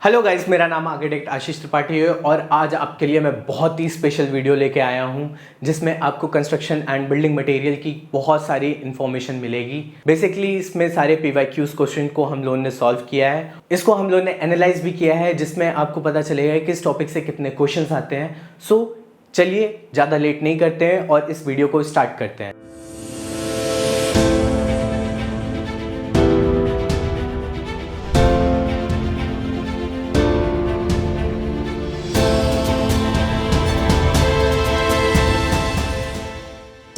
Hello guys, मेरा नाम architect आशीष त्रिपाठी है और आज आपके लिए मैं बहुत ही स्पेशल वीडियो लेके आया हूं जिसमें आपको कंस्ट्रक्शन एंड बिल्डिंग मटेरियल की बहुत सारी इन्फॉर्मेशन मिलेगी। बेसिकली इसमें सारे पीवाईक्यूज क्वेश्चन को हम लोगों ने सॉल्व किया है, इसको हम लोगों ने एनालाइज भी किया है जिसमें आपको पता चलेगा किस टॉपिक से कितने क्वेश्चन आते हैं। सो चलिए ज़्यादा लेट नहीं करते हैं और इस वीडियो को स्टार्ट करते हैं।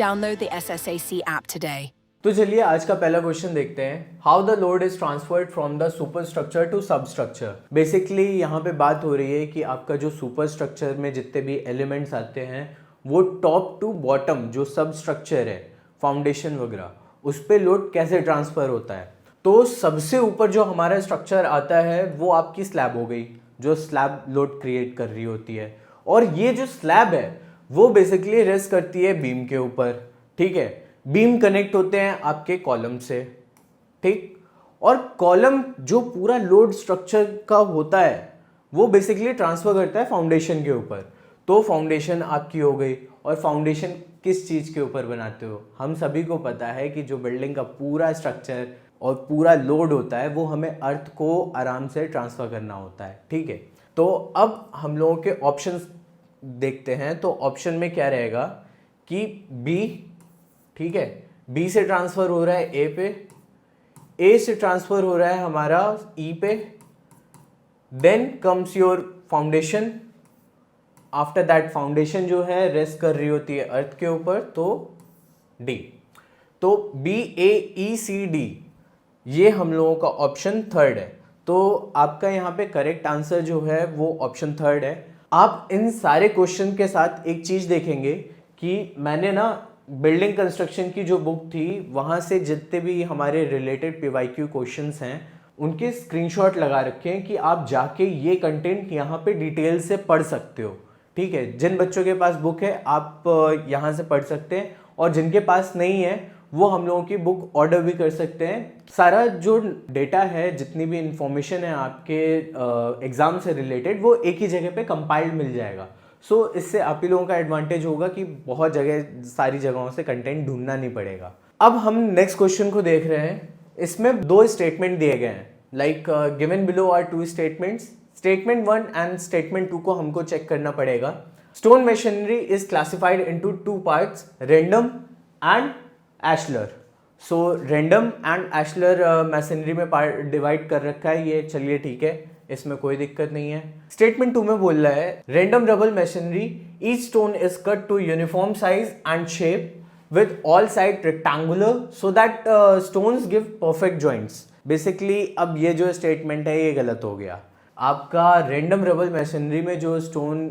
Download the SSAC app today. तो चलिए आज का पहला क्वेश्चन देखते हैं। How the load is transferred from the superstructure to substructure. Basically यहाँ पे बात हो रही है कि आपका जो सुपर स्ट्रक्चर में जितने भी एलिमेंट्स आते हैं वो टॉप टू बॉटम जो सब स्ट्रक्चर है, फाउंडेशन वगैरह, उस पर लोड कैसे ट्रांसफर होता है। तो सबसे ऊपर जो हमारा स्ट्रक्चर आता है वो आपकी स्लैब हो गई, जो स्लैब लोड क्रिएट कर रही होती है। और ये जो स्लैब है वो बेसिकली रेस्ट करती है बीम के ऊपर, ठीक है। बीम कनेक्ट होते हैं आपके कॉलम से, ठीक। और कॉलम जो पूरा लोड स्ट्रक्चर का होता है वो बेसिकली ट्रांसफर करता है फाउंडेशन के ऊपर। तो फाउंडेशन आपकी हो गई। और फाउंडेशन किस चीज़ के ऊपर बनाते हो? हम सभी को पता है कि जो बिल्डिंग का पूरा स्ट्रक्चर और पूरा लोड होता है वो हमें अर्थ को आराम से ट्रांसफ़र करना होता है, ठीक है। तो अब हम लोगों के ऑप्शंस देखते हैं। तो ऑप्शन में क्या रहेगा कि बी, ठीक है, बी से ट्रांसफर हो रहा है ए पे, ए से ट्रांसफर हो रहा है हमारा ई पे, then comes your foundation. After that foundation जो है रेस्ट कर रही होती है अर्थ के ऊपर, तो डी। तो बी ए ई सी डी ये हम लोगों का ऑप्शन थर्ड है। तो आपका यहाँ पे करेक्ट आंसर जो है वो ऑप्शन थर्ड है। आप इन सारे क्वेश्चन के साथ एक चीज़ देखेंगे कि मैंने ना बिल्डिंग कंस्ट्रक्शन की जो बुक थी वहाँ से जितने भी हमारे रिलेटेड पीवाईक्यू क्वेश्चंस हैं उनके स्क्रीनशॉट लगा रखे हैं कि आप जाके ये कंटेंट यहाँ पे डिटेल से पढ़ सकते हो, ठीक है। जिन बच्चों के पास बुक है आप यहाँ से पढ़ सकते हैं और जिनके पास नहीं है वो हम लोगों की बुक ऑर्डर भी कर सकते हैं। सारा जो डेटा है, जितनी भी इंफॉर्मेशन है आपके एग्ज़ाम से रिलेटेड, वो एक ही जगह पे कंपाइल्ड मिल जाएगा। सो इससे आप ही लोगों का एडवांटेज होगा कि बहुत जगह, सारी जगहों से कंटेंट ढूंढना नहीं पड़ेगा। अब हम नेक्स्ट क्वेश्चन को देख रहे हैं। इसमें दो स्टेटमेंट दिए गए हैं, like given below are two statements. Statement 1 and statement 2 को हमको चेक करना पड़ेगा। Stone masonry is classified into 2 parts, random and ashlar. So random and ashlar masonry में पार्ट डिवाइड कर रखा है ये, चलिए ठीक है, इसमें कोई दिक्कत नहीं है। स्टेटमेंट 2 में बोल रहा है random rubble masonry, each stone is cut to uniform size and shape with all side rectangular so that stones give perfect joints. Basically अब ये जो स्टेटमेंट है ये गलत हो गया। आपका रैंडम रबल मैसनरी में जो स्टोन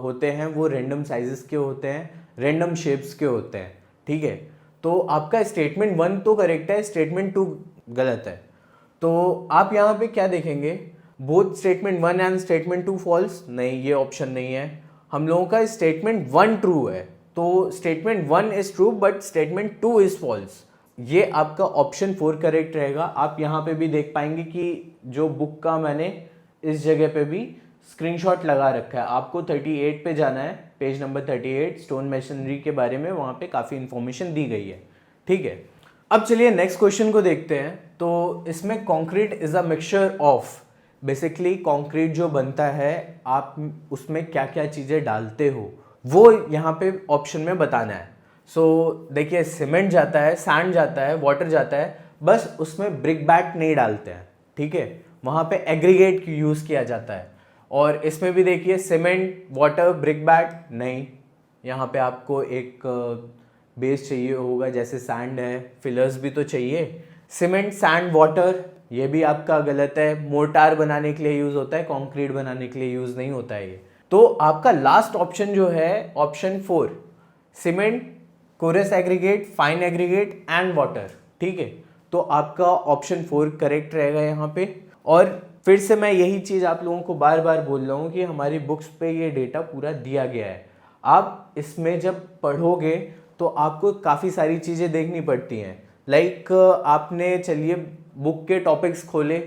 होते हैं वो रैंडम साइजेस के होते हैं, रैंडम शेप्स के होते हैं, ठीक है। तो आपका स्टेटमेंट 1 तो करेक्ट है, स्टेटमेंट 2 गलत है। तो आप यहाँ पे क्या देखेंगे, both statement 1 and statement 2 false. नहीं, ये ऑप्शन नहीं है। हम लोगों का स्टेटमेंट 1 ट्रू है, तो statement 1 is true but statement 2 is false. ये आपका ऑप्शन 4 करेक्ट रहेगा। आप यहाँ पे भी देख पाएंगे कि जो बुक का मैंने इस जगह पे भी स्क्रीनशॉट लगा रखा है। आपको 38 पे जाना है, पेज नंबर 38, स्टोन मशीनरी के बारे में वहाँ पे काफ़ी इंफॉर्मेशन दी गई है, ठीक है। अब चलिए नेक्स्ट क्वेश्चन को देखते हैं। तो इसमें concrete is a mixture of, basically concrete जो बनता है आप उसमें क्या क्या चीज़ें डालते हो वो यहाँ पे ऑप्शन में बताना है। सो देखिए, सीमेंट जाता है, सैंड जाता है, वाटर जाता है, बस उसमें ब्रिक बैट नहीं डालते हैं, ठीक है। वहाँ पे एग्रीगेट यूज़ किया जाता है। और इसमें भी देखिए सीमेंट, वाटर, ब्रिक बैट नहीं, यहाँ पे आपको एक बेस चाहिए होगा, जैसे सैंड है, फिलर्स भी तो चाहिए। सीमेंट, सैंड, वाटर ये भी आपका गलत है। मोर्टार बनाने के लिए यूज़ होता है, कंक्रीट बनाने के लिए यूज़ नहीं होता है ये। तो आपका लास्ट ऑप्शन जो है option 4, cement, coarse aggregate, fine aggregate and water, ठीक है। तो आपका ऑप्शन 4 करेक्ट रहेगा यहाँ पे। और फिर से मैं यही चीज़ आप लोगों को बार बार बोल रहा हूँ कि हमारी बुक्स पे ये डेटा पूरा दिया गया है। आप इसमें जब पढ़ोगे तो आपको काफ़ी सारी चीज़ें देखनी पड़ती हैं। लाइक आपने चलिए बुक के टॉपिक्स खोले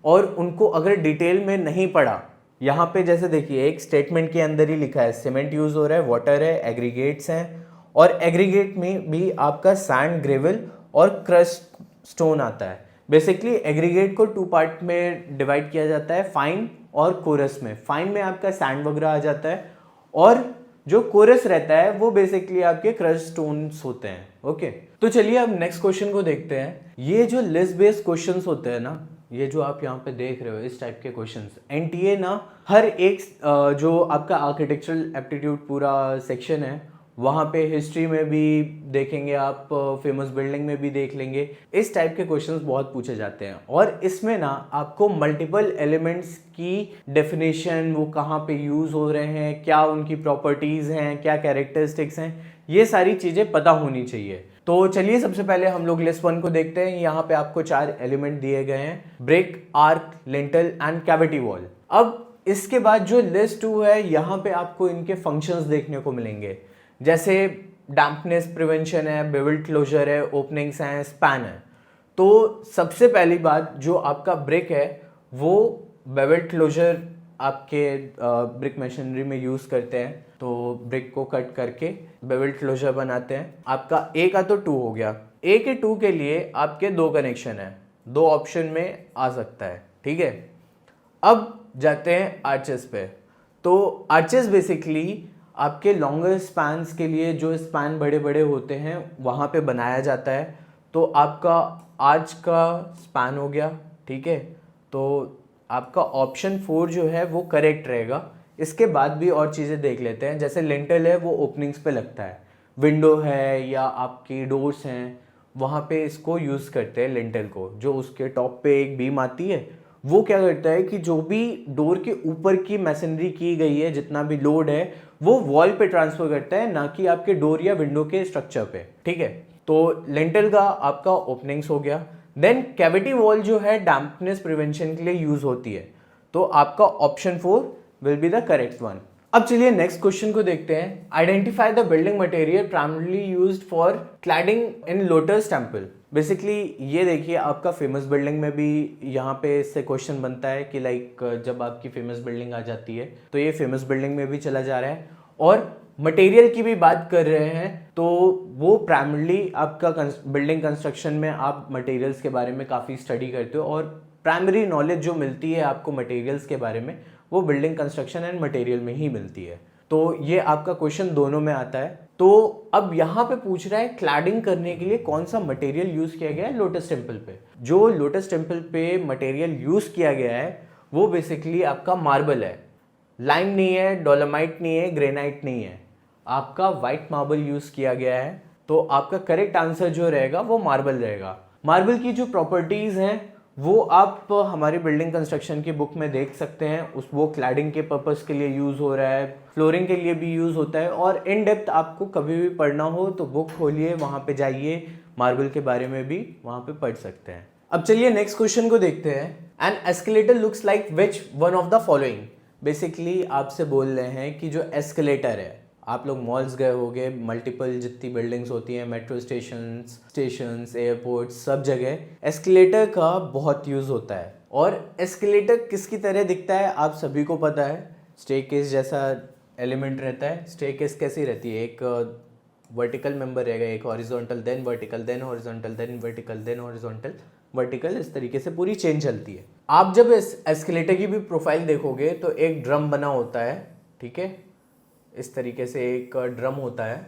और उनको अगर डिटेल में नहीं पढ़ा, यहाँ पे जैसे देखिए एक स्टेटमेंट के अंदर ही लिखा है सीमेंट यूज़ हो रहा है, वाटर है, एग्रीगेट्स हैं, और एग्रीगेट में भी आपका सैंड, ग्रेवल और क्रस्ट स्टोन आता है। बेसिकली एग्रीगेट को 2 पार्ट में डिवाइड किया जाता है, फाइन और कोरस में। फाइन में आपका सैंड वगैरह आ जाता है, और जो कोरस रहता है वो बेसिकली आपके क्रश स्टोन्स होते हैं। ओके, तो चलिए अब नेक्स्ट क्वेश्चन को देखते हैं। ये जो लिस्ट बेस्ड क्वेश्चंस होते हैं ना, ये जो आप यहाँ पे देख रहे हो इस टाइप के क्वेश्चंस, एनटीए ना हर एक जो आपका आर्किटेक्चरल एप्टीट्यूड पूरा सेक्शन है वहाँ पे हिस्ट्री में भी देखेंगे आप, फेमस बिल्डिंग में भी देख लेंगे, इस टाइप के क्वेश्चंस बहुत पूछे जाते हैं। और इसमें ना आपको मल्टीपल एलिमेंट्स की डेफिनेशन, वो कहाँ पे यूज़ हो रहे हैं, क्या उनकी प्रॉपर्टीज़ हैं, क्या कैरेक्टरिस्टिक्स हैं, ये सारी चीज़ें पता होनी चाहिए। तो चलिए सबसे पहले हम लोग लिस्ट 1 को देखते हैं। यहाँ पे आपको 4 एलिमेंट दिए गए हैं, brick, arc, lintel and cavity wall. अब इसके बाद जो लिस्ट 2 है, यहाँ पे आपको इनके फंक्शंस देखने को मिलेंगे, जैसे डैम्पनेस प्रिवेंशन है, बेवल क्लोजर है, ओपनिंग्स हैं, स्पैन है। तो सबसे पहली बात जो आपका ब्रिक है वो बेवल क्लोजर आपके ब्रिक मशीनरी में यूज़ करते हैं। तो ब्रिक को कट करके बेवल क्लोजर बनाते हैं। आपका ए का तो 2 हो गया। ए के 2 के लिए आपके 2 कनेक्शन है, 2 ऑप्शन में आ सकता है, ठीक है। अब जाते हैं आर्चेस पे। तो आर्चेस बेसिकली आपके लॉन्गर स्पैन्स के लिए, जो स्पैन बड़े बड़े होते हैं वहाँ पे बनाया जाता है। तो आपका आर्च का स्पैन हो गया, ठीक है। तो आपका ऑप्शन 4 जो है वो करेक्ट रहेगा। इसके बाद भी और चीज़ें देख लेते हैं, जैसे लिंटल है वो ओपनिंग्स पे लगता है, विंडो है या आपकी डोर्स हैं वहाँ पे इसको यूज़ करते हैं लिंटल को। जो उसके टॉप पे एक बीम आती है वो क्या करता है कि जो भी डोर के ऊपर की मैसनरी की गई है, जितना भी लोड है वो वॉल पे ट्रांसफर करता है, ना कि आपके डोर या विंडो के स्ट्रक्चर पे, ठीक है। तो लिंटल का आपका ओपनिंग्स हो गया। देन कैविटी वॉल जो है डैम्पनेस प्रिवेंशन के लिए यूज होती है। तो आपका option 4 will be the correct one. अब चलिए नेक्स्ट क्वेश्चन को देखते हैं। Identify the building material primarily used for cladding in lotus temple. Basically ये देखिए आपका फेमस बिल्डिंग में भी यहाँ पे इससे क्वेश्चन बनता है कि लाइक जब आपकी फेमस बिल्डिंग आ जाती है तो ये फेमस बिल्डिंग में भी चला जा रहा है। और मटेरियल की भी बात कर रहे हैं तो वो प्राइमरली आपका बिल्डिंग कंस्ट्रक्शन में आप मटेरियल्स के बारे में काफ़ी स्टडी करते हो, और प्राइमरी नॉलेज जो मिलती है आपको मटेरियल्स के बारे में वो बिल्डिंग कंस्ट्रक्शन एंड मटेरियल में ही मिलती है। तो ये आपका क्वेश्चन दोनों में आता है। तो अब यहाँ पे पूछ रहा है क्लैडिंग करने के लिए कौन सा मटेरियल यूज किया गया है लोटस टेम्पल पे। जो लोटस टेम्पल पे मटेरियल यूज किया गया है वो बेसिकली आपका मार्बल है। लाइम नहीं है, डोलोमाइट नहीं है, ग्रेनाइट नहीं है, आपका वाइट मार्बल यूज किया गया है। तो आपका करेक्ट आंसर जो रहेगा वो मार्बल रहेगा। मार्बल की जो प्रॉपर्टीज हैं वो आप हमारी बिल्डिंग कंस्ट्रक्शन की बुक में देख सकते हैं। वो क्लैडिंग के पर्पस के लिए यूज़ हो रहा है, फ्लोरिंग के लिए भी यूज़ होता है। और इन डेप्थ आपको कभी भी पढ़ना हो तो बुक खोलिए, वहाँ पे जाइए, मार्बल के बारे में भी वहाँ पे पढ़ सकते हैं। अब चलिए नेक्स्ट क्वेश्चन को देखते हैं। An escalator looks like which one of the following. Basically आपसे बोल रहे हैं कि जो एस्केलेटर है, आप लोग मॉल्स गए होंगे, मल्टीपल जितनी बिल्डिंग्स होती हैं, मेट्रो स्टेशंस, एयरपोर्ट, सब जगह एस्केलेटर का बहुत यूज़ होता है। और एस्केलेटर किसकी तरह दिखता है आप सभी को पता है, स्टेयरकेस जैसा एलिमेंट रहता है। स्टेयरकेस कैसी रहती है, एक वर्टिकल मेंबर रहेगा, एक horizontal, then vertical, then horizontal, then vertical, then horizontal, vertical, इस तरीके से पूरी चेन चलती है। आप जब इस एस्केलेटर की भी प्रोफाइल देखोगे तो एक ड्रम बना होता है, ठीक है, इस तरीके से एक ड्रम होता है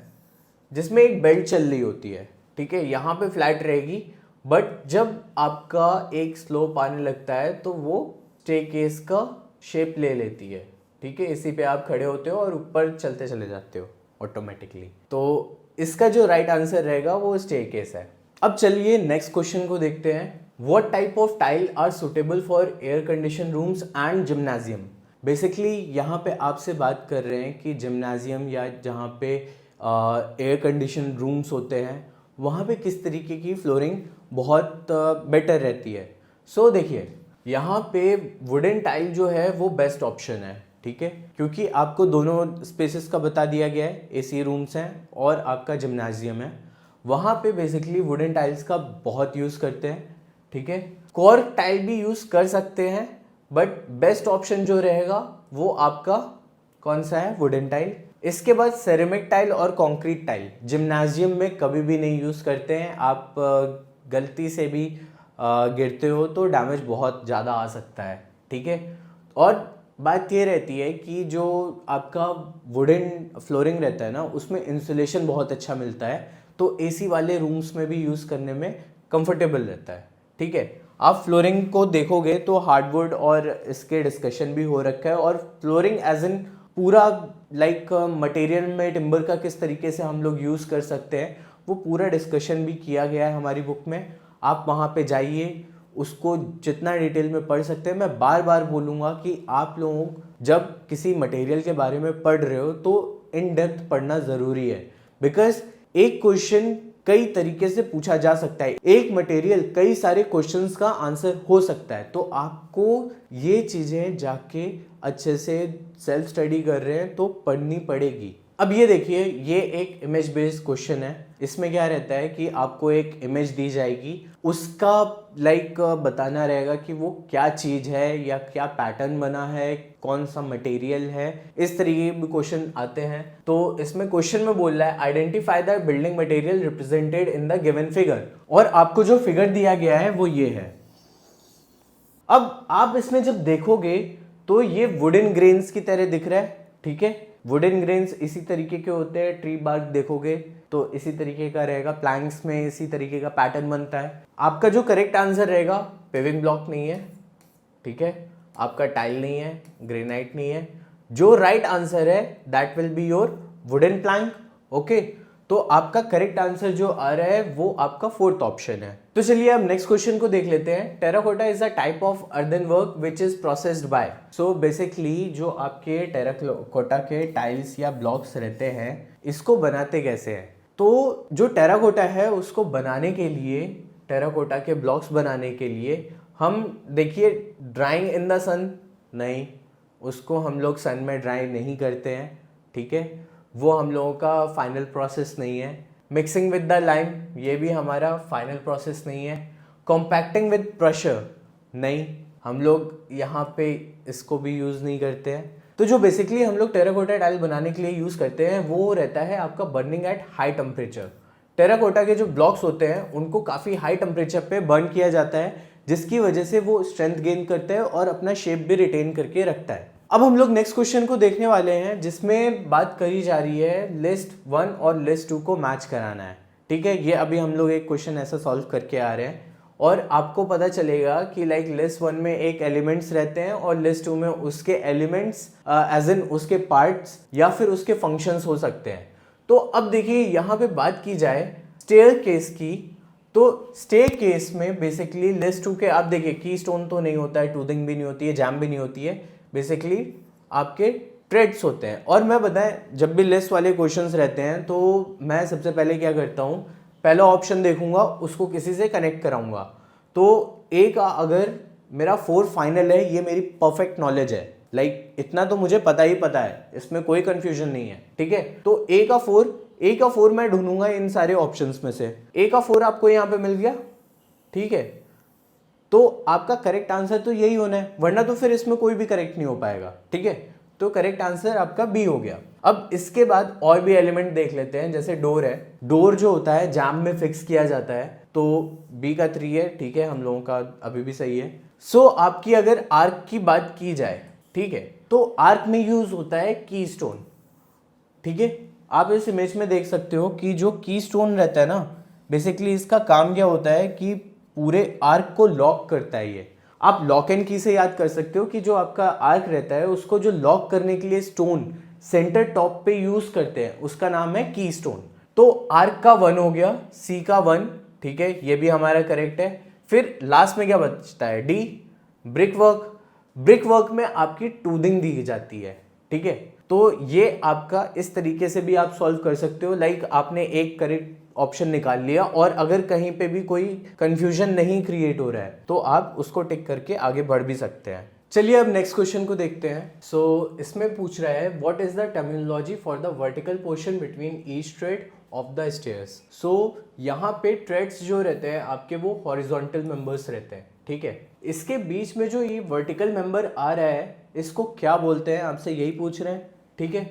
जिसमें एक बेल्ट चल रही होती है, ठीक है। यहाँ पे फ्लैट रहेगी, बट जब आपका एक स्लोप आने लगता है तो वो स्टेयरकेस का शेप ले लेती है, ठीक है। इसी पे आप खड़े होते हो और ऊपर चलते चले जाते हो ऑटोमेटिकली। तो इसका जो राइट आंसर रहेगा वो स्टेयरकेस है। अब चलिए नेक्स्ट क्वेश्चन को देखते हैं। What type of tile are suitable for air condition rooms and gymnasium. Basically यहाँ पे आपसे बात कर रहे हैं कि जिम्नाजियम या जहाँ पे एयर कंडीशन रूम्स होते हैं वहाँ पे किस तरीके की फ्लोरिंग बहुत बेटर रहती है। सो देखिए यहाँ पे वुडन टाइल जो है वो बेस्ट ऑप्शन है, ठीक है, क्योंकि आपको दोनों स्पेसेस का बता दिया गया है, एसी रूम्स हैं और आपका जिम्नाजियम है। वहाँ पे बेसिकली वुडन टाइल्स का बहुत यूज़ करते हैं, ठीक है। कॉर्क टाइल भी यूज कर सकते हैं, बट बेस्ट ऑप्शन जो रहेगा वो आपका कौन सा है, वुडन टाइल। इसके बाद सेरेमिक टाइल और कंक्रीट टाइल जिम्नाजियम में कभी भी नहीं यूज करते हैं। आप गलती से भी गिरते हो तो डैमेज बहुत ज़्यादा आ सकता है, ठीक है। और बात ये रहती है कि जो आपका वुडन फ्लोरिंग रहता है ना, उसमें इंसुलेशन बहुत अच्छा मिलता है, तो एसी वाले रूम्स में भी यूज़ करने में कंफर्टेबल रहता है, ठीक है। आप फ्लोरिंग को देखोगे तो हार्डवुड और इसके डिस्कशन भी हो रखा है, और फ्लोरिंग एज इन पूरा लाइक मटेरियल में टिम्बर का किस तरीके से हम लोग यूज़ कर सकते हैं, वो पूरा डिस्कशन भी किया गया है हमारी बुक में। आप वहाँ पे जाइए, उसको जितना डिटेल में पढ़ सकते हैं। मैं बार बार बोलूँगा कि आप लोग जब किसी मटेरियल के बारे में पढ़ रहे हो तो इन डेप्थ पढ़ना ज़रूरी है, बिकॉज एक क्वेश्चन कई तरीके से पूछा जा सकता है, एक मटेरियल कई सारे क्वेश्चंस का आंसर हो सकता है। तो आपको ये चीज़ें जाके अच्छे से सेल्फ स्टडी कर रहे हैं तो पढ़नी पड़ेगी। अब ये देखिए, ये एक इमेज बेस्ड क्वेश्चन है। इसमें क्या रहता है कि आपको एक इमेज दी जाएगी, उसका लाइक बताना रहेगा कि वो क्या चीज़ है या क्या पैटर्न बना है, कौन सा मटेरियल है, इस तरीके के क्वेश्चन आते हैं। तो इसमें क्वेश्चन में बोल रहा है identify the building material represented in the given figure, और आपको जो फिगर दिया गया है वो ये है। अब आप इसमें जब देखोगे तो ये वुडन ग्रेन्स की तरह दिख रहा है, ठीक है। वुडन ग्रेन्स इसी तरीके के होते हैं, ट्री बार्क देखोगे तो इसी तरीके का रहेगा, प्लैंक्स में इसी तरीके का पैटर्न बनता है। आपका जो करेक्ट आंसर रहेगा, पेविंग ब्लॉक नहीं है, ठीक है, आपका टाइल नहीं है, ग्रेनाइट नहीं है। जो राइट आंसर है that will be your wooden plank, okay. तो आपका करेक्ट आंसर जो आ रहा है वो आपका फोर्थ ऑप्शन है। तो चलिए अब नेक्स्ट क्वेश्चन को देख लेते हैं। Terracotta is a type of earthen work which is processed bye. So basically जो आपके टेराकोटा के टाइल्स या ब्लॉक्स रहते हैं, इसको बनाते कैसे हैं। तो जो टेराकोटा है उसको बनाने के लिए, टेराकोटा के ब्लॉक्स बनाने के लिए हम देखिए ड्राइंग इन द सन नहीं, उसको हम लोग सन में ड्राई नहीं करते हैं, ठीक है, वो हम लोगों का फाइनल प्रोसेस नहीं है। मिक्सिंग विद द लाइम, ये भी हमारा फाइनल प्रोसेस नहीं है। कॉम्पैक्टिंग विद प्रेशर नहीं, हम लोग यहाँ पे इसको भी यूज़ नहीं करते हैं। तो जो बेसिकली हम लोग टेराकोटा टाइल बनाने के लिए यूज़ करते हैं वो रहता है आपका burning at high temperature. Terracotta के जो ब्लॉक्स होते हैं उनको काफ़ी हाई टेम्परेचर पे बर्न किया जाता है, जिसकी वजह से वो स्ट्रेंथ गेन करता है और अपना शेप भी रिटेन करके रखता है। अब हम लोग नेक्स्ट क्वेश्चन को देखने वाले हैं, जिसमें बात करी जा रही है लिस्ट 1 और लिस्ट 2 को मैच कराना है, ठीक है। ये अभी हम लोग एक क्वेश्चन ऐसा सॉल्व करके आ रहे हैं, और आपको पता चलेगा कि लाइक लिस्ट 1 में एक एलिमेंट्स रहते हैं और लिस्ट 2 में उसके एलिमेंट्स एज इन उसके पार्ट्स या फिर उसके फंक्शंस हो सकते हैं। तो अब देखिए यहाँ पे बात की जाए स्टेयरकेस की, तो स्टेयरकेस में बेसिकली लिस्ट 2 के आप देखिए की स्टोन तो नहीं होता है, टूथिंग भी नहीं होती है, जैम भी नहीं होती है, बेसिकली आपके ट्रेड्स होते हैं। और मैं बताएं जब भी लिस्ट वाले क्वेश्चंस रहते हैं तो मैं सबसे पहले क्या करता हूँ, पहला ऑप्शन देखूंगा, उसको किसी से कनेक्ट कराऊंगा। तो ए का अगर मेरा 4 फाइनल है, ये मेरी परफेक्ट नॉलेज है, लाइक इतना तो मुझे पता ही पता है, इसमें कोई कंफ्यूजन नहीं है, ठीक है। तो ए का 4 मैं ढूंढूंगा इन सारे ऑप्शंस में से। ए का 4 आपको यहाँ पे मिल गया, ठीक है, तो आपका करेक्ट आंसर तो यही होना है, वरना तो फिर इसमें कोई भी करेक्ट नहीं हो पाएगा, ठीक है। तो करेक्ट आंसर आपका बी हो गया। अब इसके बाद और भी एलिमेंट देख लेते हैं, जैसे डोर है, डोर जो होता है जैम में फिक्स किया जाता है, तो बी का 3 है, ठीक है, हम लोगों का अभी भी सही है। सो आपकी अगर आर्क की बात की जाए, ठीक है, तो आर्क में यूज होता है की स्टोन, ठीक है। आप इस इमेज में देख सकते हो कि जो की स्टोन रहता है ना, बेसिकली इसका काम क्या होता है कि पूरे आर्क को लॉक करता है। ये आप लॉक एंड की से याद कर सकते हो कि जो आपका आर्क रहता है उसको जो लॉक करने के लिए स्टोन सेंटर टॉप पे यूज करते हैं, उसका नाम है की स्टोन। तो आर्क का 1 हो गया, सी का 1, ठीक है, ये भी हमारा करेक्ट है। फिर लास्ट में क्या बचता है, D, brick work. Brick work में आपकी टूथिंग दी जाती है, ठीक है। तो ये आपका इस तरीके से भी आप सॉल्व कर सकते हो, लाइक आपने एक करेक्ट ऑप्शन निकाल लिया और अगर कहीं पे भी कोई कंफ्यूजन नहीं क्रिएट हो रहा है तो आप उसको टिक करके आगे बढ़ भी सकते हैं। चलिए अब नेक्स्ट क्वेश्चन को देखते हैं। सो इसमें पूछ रहा है what is the terminology for the vertical portion between each tread of the stairs. So यहाँ पे ट्रेड्स जो रहते हैं आपके वो हॉरिजॉन्टल मेंबर्स रहते हैं, ठीक है। इसके बीच में जो ये वर्टिकल मेंबर आ रहा है इसको क्या बोलते हैं, आपसे यही पूछ रहे हैं, ठीक है।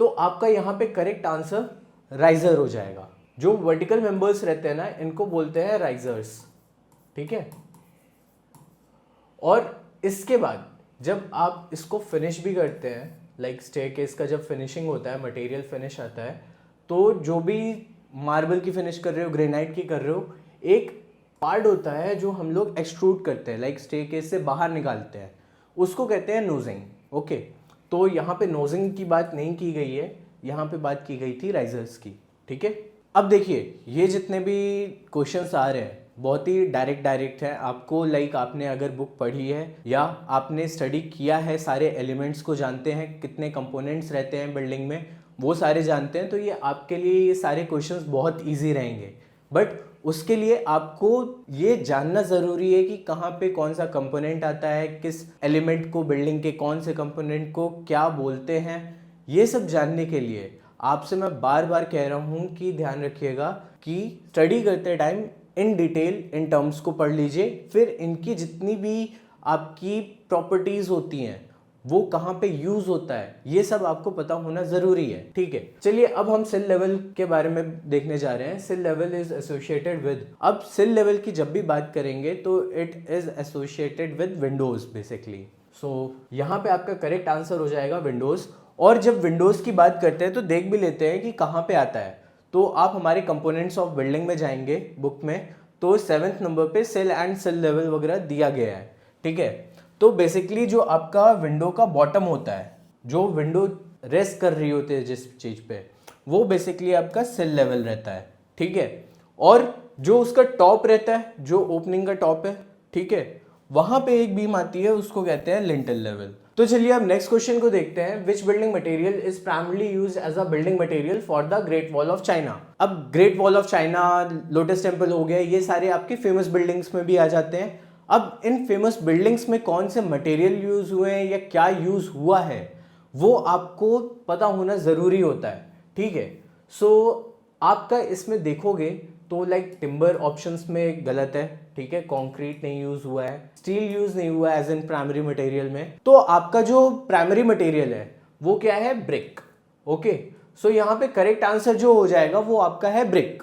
तो आपका यहाँ पे करेक्ट आंसर राइजर हो जाएगा। जो वर्टिकल मेंबर्स रहते हैं ना इनको बोलते हैं राइजर्स, ठीक है। और इसके बाद जब आप इसको फिनिश भी करते हैं, लाइक स्टेयरकेस का जब फिनिशिंग होता है, मटेरियल फिनिश आता है, तो जो भी मार्बल की फिनिश कर रहे हो, ग्रेनाइट की कर रहे हो, एक पार्ट होता है जो हम लोग एक्सट्रूड करते हैं, लाइक स्टेयरकेस से बाहर निकालते हैं, उसको कहते हैं नोजिंग। ओके, तो यहाँ पे नोजिंग की बात नहीं की गई है, यहाँ पे बात की गई थी राइजर्स की, ठीक है। अब देखिए ये जितने भी क्वेश्चंस आ रहे हैं बहुत ही डायरेक्ट है आपको, लाइक आपने अगर बुक पढ़ी है या आपने स्टडी किया है, सारे एलिमेंट्स को जानते हैं, कितने कंपोनेंट्स रहते हैं बिल्डिंग में वो सारे जानते हैं, तो ये आपके लिए ये सारे क्वेश्चंस बहुत इजी रहेंगे। बट उसके लिए आपको ये जानना ज़रूरी है कि कहाँ पे कौन सा कंपोनेंट आता है, किस एलिमेंट को, बिल्डिंग के कौन से कंपोनेंट को क्या बोलते हैं। ये सब जानने के लिए आपसे मैं बार बार कह रहा हूँ कि ध्यान रखिएगा कि स्टडी करते time in detail in terms को पढ़ लीजिए, फिर इनकी जितनी भी आपकी प्रॉपर्टीज़ होती हैं वो कहाँ पे यूज होता है ये सब आपको पता होना जरूरी है, ठीक है। चलिए अब हम सेल लेवल के बारे में देखने जा रहे हैं। Sill level is associated with, अब सेल लेवल की जब भी बात करेंगे तो it is associated with windows basically. So यहाँ पे आपका करेक्ट आंसर हो जाएगा विंडोज। और जब विंडोज की बात करते हैं तो देख भी लेते हैं कि कहाँ पे आता है। तो आप हमारे कंपोनेंट्स ऑफ बिल्डिंग में जाएंगे बुक में, तो 7th नंबर पे सेल एंड सेल लेवल वगैरह दिया गया है, ठीक है। तो बेसिकली जो आपका विंडो का बॉटम होता है, जो विंडो रेस्ट कर रही होती है जिस चीज़ पे, वो बेसिकली आपका सेल लेवल रहता है, ठीक है। और जो उसका टॉप रहता है, जो ओपनिंग का टॉप है, ठीक है, वहां पे एक बीम आती है, उसको कहते हैं लिंटल लेवल। तो चलिए अब नेक्स्ट क्वेश्चन को देखते हैं। Which building material is primarily used as a building material for the great wall of China. अब great wall of China, lotus temple हो गया, ये सारे आपके फेमस बिल्डिंग्स में भी आ जाते हैं। अब इन फेमस बिल्डिंग्स में कौन से मटेरियल यूज हुए हैं या क्या यूज हुआ है वो आपको पता होना ज़रूरी होता है, ठीक है। सो आपका इसमें देखोगे तो लाइक टिम्बर ऑप्शंस में गलत है, ठीक है, कंक्रीट नहीं यूज हुआ है, स्टील यूज नहीं हुआ है एज इन प्राइमरी मटेरियल में। तो आपका जो प्राइमरी मटेरियल है वो क्या है, ब्रिक। ओके, सो यहाँ पे करेक्ट आंसर जो हो जाएगा वो आपका है ब्रिक।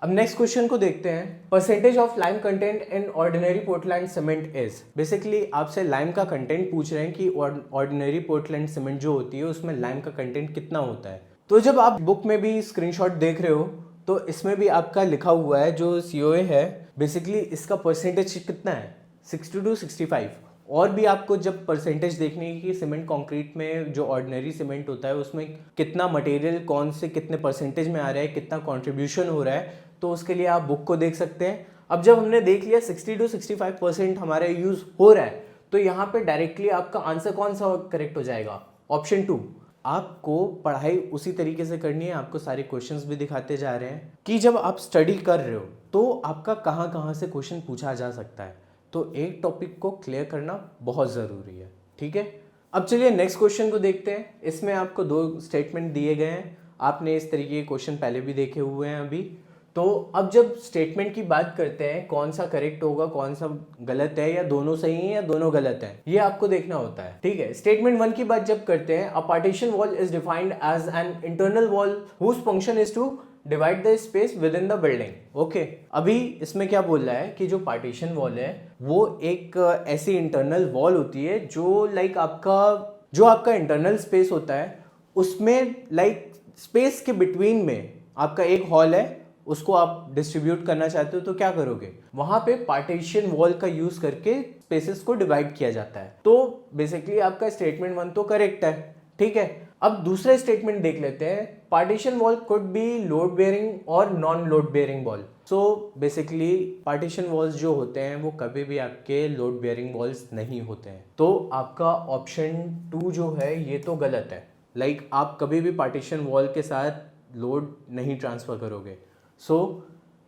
अब नेक्स्ट क्वेश्चन को देखते हैं। Percentage of lime content in ordinary Portland cement is, basically आपसे लाइम का कंटेंट पूछ रहे हैं कि ऑर्डिनरी पोर्टलैंड सीमेंट जो होती है उसमें लाइम का कंटेंट कितना होता है। तो जब आप बुक में भी स्क्रीनशॉट देख रहे हो तो इसमें भी आपका लिखा हुआ है, जो COA है बेसिकली इसका परसेंटेज कितना है, 60 to 65। और भी आपको जब परसेंटेज देखनी है कि सीमेंट कंक्रीट में जो ऑर्डिनरी सीमेंट होता है उसमें कितना मटेरियल कौन से कितने परसेंटेज में आ रहा है, कितना कंट्रीब्यूशन हो रहा है, तो उसके लिए आप बुक को देख सकते हैं। अब जब हमने देख लिया 60 to 65% हमारा यूज हो रहा है, तो यहाँ पे डायरेक्टली आपका आंसर कौन सा करेक्ट हो जाएगा, ऑप्शन 2। आपको पढ़ाई उसी तरीके से करनी है, आपको सारे क्वेश्चंस भी दिखाते जा रहे हैं कि जब आप स्टडी कर रहे हो तो आपका कहाँ कहाँ से क्वेश्चन पूछा जा सकता है। तो एक टॉपिक को क्लियर करना बहुत ज़रूरी है, ठीक है। अब चलिए नेक्स्ट क्वेश्चन को देखते हैं। इसमें आपको 2 स्टेटमेंट दिए गए हैं, आपने इस तरीके के क्वेश्चन पहले भी देखे हुए हैं अभी। तो अब जब स्टेटमेंट की बात करते हैं कौन सा करेक्ट होगा कौन सा गलत है, या दोनों सही है या दोनों गलत है, ये आपको देखना होता है, ठीक है। स्टेटमेंट 1 की बात जब करते हैं, a partition wall is defined as an internal wall whose function is to divide the space within the building. Okay, अभी इसमें क्या बोल रहा है कि जो पार्टीशन वॉल है वो एक ऐसी इंटरनल वॉल होती है जो लाइक आपका इंटरनल स्पेस होता है उसमें लाइक स्पेस के बिटवीन में आपका एक हॉल है, उसको आप डिस्ट्रीब्यूट करना चाहते हो तो क्या करोगे, वहां पे पार्टीशन वॉल का यूज करके स्पेसेस को डिवाइड किया जाता है। तो बेसिकली आपका स्टेटमेंट 1 तो करेक्ट है, ठीक है। अब दूसरा स्टेटमेंट देख लेते हैं। Partition wall could be load bearing और non load bearing wall. So basically partition walls जो होते हैं वो कभी भी आपके लोड बेयरिंग वॉल्स नहीं होते हैं। तो आपका ऑप्शन 2 जो है ये तो गलत है, लाइक आप कभी भी पार्टीशन वॉल के साथ लोड नहीं ट्रांसफर करोगे। सो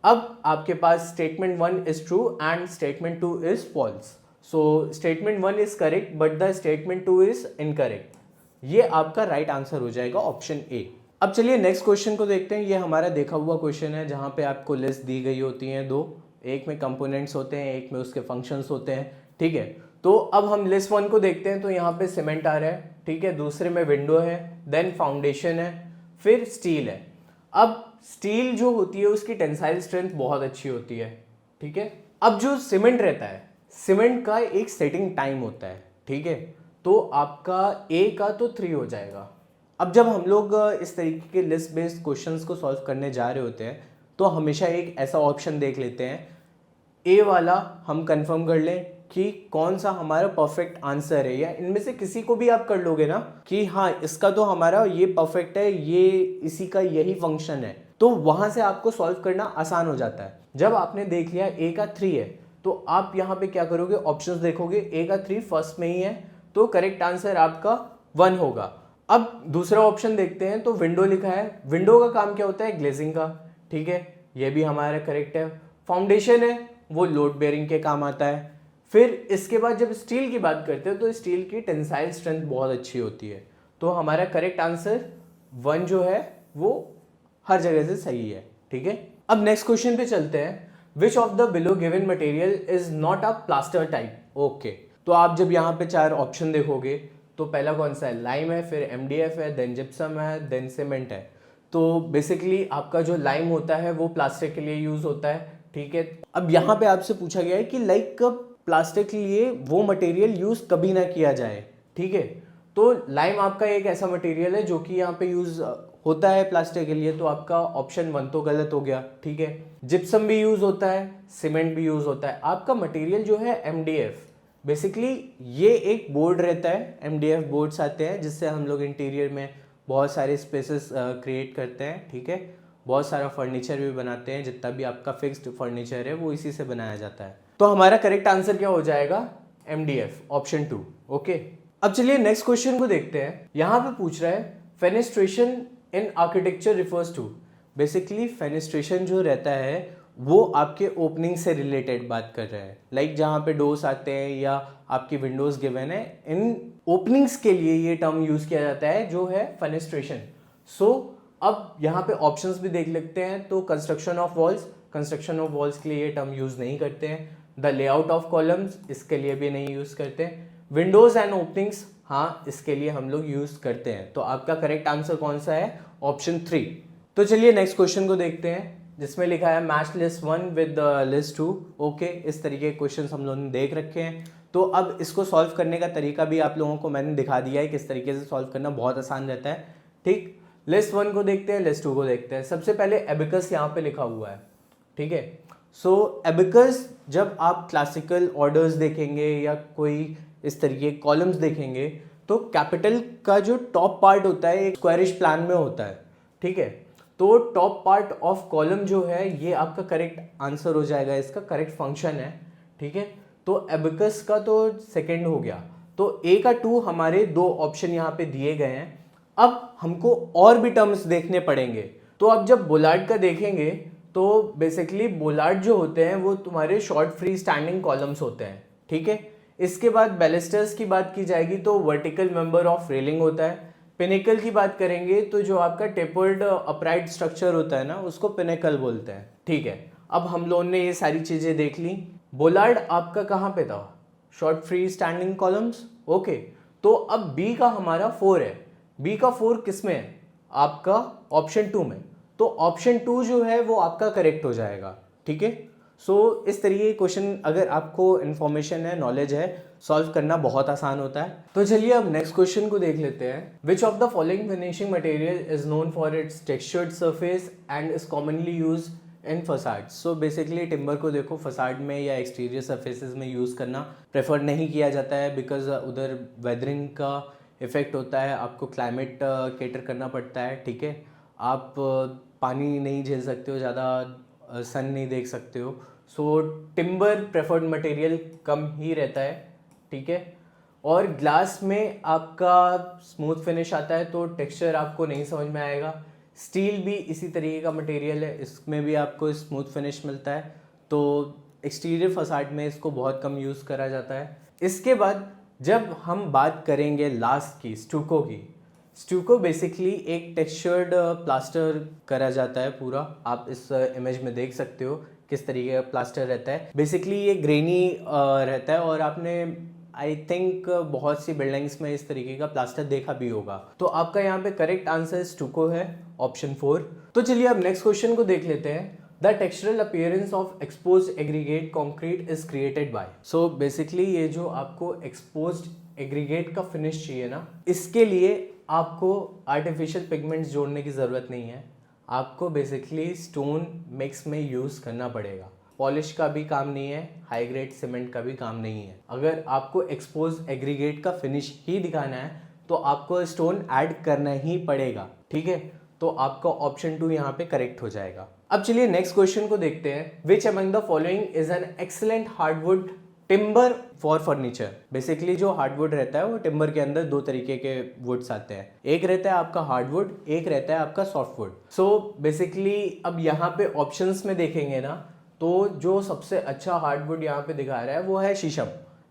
अब आपके पास statement 1 is true and statement 2 is false. So statement 1 is correct but the statement 2 is incorrect. ये आपका राइट आंसर हो जाएगा ऑप्शन ए। अब चलिए नेक्स्ट क्वेश्चन को देखते हैं। ये हमारा देखा हुआ क्वेश्चन है जहां पे आपको लिस्ट दी गई होती है 2, एक में कंपोनेंट्स होते हैं, एक में उसके फंक्शंस होते हैं, ठीक है। तो अब हम लिस्ट 1 को देखते हैं, तो यहाँ पे सीमेंट आ रहा है, ठीक है, दूसरे में विंडो है, देन फाउंडेशन है, फिर स्टील है। अब स्टील जो होती है उसकी टेंसाइल स्ट्रेंथ बहुत अच्छी होती है, ठीक है। अब जो सीमेंट रहता है, सीमेंट का एक सेटिंग टाइम होता है, ठीक है, तो आपका ए का तो 3 हो जाएगा। अब जब हम लोग इस तरीके के लिस्ट बेस्ड क्वेश्चंस को सॉल्व करने जा रहे होते हैं तो हमेशा एक ऐसा ऑप्शन देख लेते हैं, ए वाला हम कंफर्म कर लें कि कौन सा हमारा परफेक्ट आंसर है, या इनमें से किसी को भी आप कर लोगे ना कि हाँ इसका तो हमारा ये परफेक्ट है, ये इसी का यही फंक्शन है, तो वहां से आपको सॉल्व करना आसान हो जाता है। जब आपने देख लिया ए का 3 है तो आप यहाँ पे क्या करोगे, ऑप्शंस देखोगे, ए का 3 फर्स्ट में ही है तो करेक्ट आंसर आपका 1 होगा। अब दूसरा ऑप्शन देखते हैं, तो विंडो लिखा है, विंडो का काम क्या होता है, ग्लेजिंग का, ठीक है, ये भी हमारा करेक्ट है। फाउंडेशन है, वो लोड बेयरिंग के काम आता है। फिर इसके बाद जब स्टील की बात करते हैं तो स्टील की टेंसाइल स्ट्रेंथ बहुत अच्छी होती है, तो हमारा करेक्ट आंसर 1 जो है वो हर जगह से सही है, ठीक है। अब नेक्स्ट क्वेश्चन पे चलते हैं, which of the below given material is not a plaster type. Okay, तो आप जब यहाँ पे 4 ऑप्शन देखोगे तो पहला कौन सा है, लाइम है, फिर MDF है, देन जिप्सम है, देन सीमेंट है। तो बेसिकली आपका जो लाइम होता है वो प्लास्टर के लिए यूज होता है, ठीक है। अब यहाँ पे आपसे पूछा गया है कि लाइक प्लास्टर के लिए वो मटेरियल यूज कभी ना किया जाए, ठीक है। तो लाइम आपका एक ऐसा मटेरियल है जो कि यहाँ पे यूज होता है प्लास्टर के लिए, तो आपका ऑप्शन 1 तो गलत हो गया, ठीक है। जिप्सम भी यूज होता है, सीमेंट भी यूज होता है। आपका मटेरियल जो है MDF, बेसिकली ये एक बोर्ड रहता है, MDF बोर्ड्स आते हैं जिससे हम लोग इंटीरियर में बहुत सारे स्पेसेस क्रिएट करते हैं, ठीक है। बहुत सारा फर्नीचर भी बनाते हैं, जितना भी आपका फिक्स्ड फर्नीचर है वो इसी से बनाया जाता है। तो हमारा करेक्ट आंसर क्या हो जाएगा, MDF, ऑप्शन 2, ओके। अब चलिए नेक्स्ट क्वेश्चन को देखते हैं। यहाँ पे पूछ रहा है fenestration in architecture refers to. Basically fenestration जो रहता है वो आपके ओपनिंग से रिलेटेड बात कर रहा है, लाइक जहाँ पे डोर्स आते हैं या आपकी विंडोज गिवन है, इन ओपनिंग्स के लिए ये टर्म यूज किया जाता है जो है फेनेस्ट्रेशन। सो अब यहाँ पे ऑप्शंस भी देख लेते हैं, तो construction of walls, construction of walls के लिए ये टर्म यूज नहीं करते हैं। द लेआउट ऑफ कॉलम्स, इसके लिए भी नहीं यूज करते। विंडोज एंड ओपनिंग्स, हाँ इसके लिए हम लोग यूज करते हैं। तो आपका करेक्ट आंसर कौन सा है, ऑप्शन 3। तो चलिए नेक्स्ट क्वेश्चन को देखते हैं जिसमें लिखा है match list 1 with list 2। Okay, इस तरीके के क्वेश्चन हम लोगों ने देख रखे हैं। तो अब इसको सॉल्व करने का तरीका भी आप लोगों को मैंने दिखा दिया है, किस तरीके से सॉल्व करना बहुत आसान रहता है, ठीक। लिस्ट 1 को देखते हैं, लिस्ट 2 को देखते हैं। सबसे पहले एबिकस यहाँ पे लिखा हुआ है, ठीक है। सो एबिकस जब आप क्लासिकल ऑर्डर्स देखेंगे या कोई इस तरीके कॉलम्स देखेंगे तो कैपिटल का जो टॉप पार्ट होता है एक स्क्वायरिश प्लान में होता है, ठीक है। तो टॉप पार्ट ऑफ कॉलम जो है ये आपका करेक्ट आंसर हो जाएगा, इसका करेक्ट फंक्शन है, ठीक है। तो एबिकस का तो सेकंड हो गया। तो ए का 2 हमारे 2 ऑप्शन यहाँ पे दिए गए हैं। अब हमको और भी टर्म्स देखने पड़ेंगे। तो अब जब बोलार्ड का देखेंगे तो बेसिकली बोलार्ड जो होते हैं वो तुम्हारे शॉर्ट फ्री स्टैंडिंग कॉलम्स होते हैं, ठीक है। इसके बाद बैलिस्टर्स की बात की जाएगी तो वर्टिकल मेंबर ऑफ रेलिंग होता है। पिनेकल की बात करेंगे तो जो आपका टेपर्ड अपराइट स्ट्रक्चर होता है ना उसको पिनेकल बोलते हैं, ठीक है। अब हम लोगों ने ये सारी चीजें देख ली। बोलार्ड आपका कहाँ पे था, short free standing columns, okay. तो अब बी का हमारा 4 है। बी का 4 किस में है, आपका ऑप्शन 2 में। तो ऑप्शन 2 जो है वो आपका करेक्ट हो जाएगा, ठीक है। सो इस तरीके के क्वेश्चन अगर आपको इन्फॉर्मेशन है, नॉलेज है, सॉल्व करना बहुत आसान होता है। तो चलिए अब नेक्स्ट क्वेश्चन को देख लेते हैं। Which of the following finishing material is known for its textured surface and is commonly use in facade. So basically timber को देखो फसाड में या एक्सटीरियर सरफेसेस में यूज़ करना प्रेफर नहीं किया जाता है, बिकॉज उधर वेदरिंग का इफेक्ट होता है, आपको क्लाइमेट केटर करना पड़ता है, ठीक है। आप पानी नहीं झेल सकते हो, ज़्यादा सन नहीं देख सकते हो। सो टिम्बर प्रेफर्ड मटेरियल कम ही रहता है, ठीक है। और ग्लास में आपका स्मूथ फिनिश आता है तो टेक्सचर आपको नहीं समझ में आएगा। स्टील भी इसी तरीके का मटेरियल है, इसमें भी आपको स्मूथ फिनिश मिलता है, तो एक्सटीरियर फसाड में इसको बहुत कम यूज़ करा जाता है। इसके बाद जब हम बात करेंगे लास्ट की, स्टूको की। स्टूको बेसिकली एक टेक्सचर्ड प्लास्टर करा जाता है पूरा, आप इस इमेज में देख सकते हो किस तरीके का प्लास्टर रहता है। बेसिकली ये ग्रेनी रहता है और आपने आई थिंक बहुत सी बिल्डिंग्स में इस तरीके का प्लास्टर देखा भी होगा। तो आपका यहाँ पे करेक्ट आंसर स्टूको है, ऑप्शन 4। तो चलिए अब नेक्स्ट क्वेश्चन को देख लेते हैं। The textural appearance of exposed aggregate concrete is created by. So basically ये जो आपको एक्सपोज्ड एग्रीगेट का फिनिश चाहिए ना, इसके लिए आपको आर्टिफिशियल पिगमेंट्स जोड़ने की ज़रूरत नहीं है। आपको बेसिकली स्टोन मिक्स में यूज़ करना पड़ेगा। पॉलिश का भी काम नहीं है, हाई ग्रेड सीमेंट का भी काम नहीं है। अगर आपको एक्सपोज एग्रीगेट का फिनिश ही दिखाना है तो आपको स्टोन ऐड करना ही पड़ेगा, ठीक है। तो आपका ऑप्शन 2 यहाँ पे करेक्ट हो जाएगा। अब चलिए नेक्स्ट क्वेश्चन को देखते हैं। Which among the following is an excellent hardwood timber for furniture. Basically जो हार्डवुड रहता है वो टिम्बर के अंदर दो तरीके के वुड्स आते हैं, एक रहता है आपका हार्डवुड, एक रहता है आपका सॉफ्टवुड। सो बेसिकली अब यहाँ पे ऑप्शंस में देखेंगे ना, तो जो सबसे अच्छा हार्डवुड यहाँ पे दिखा रहा है वो है शीशम,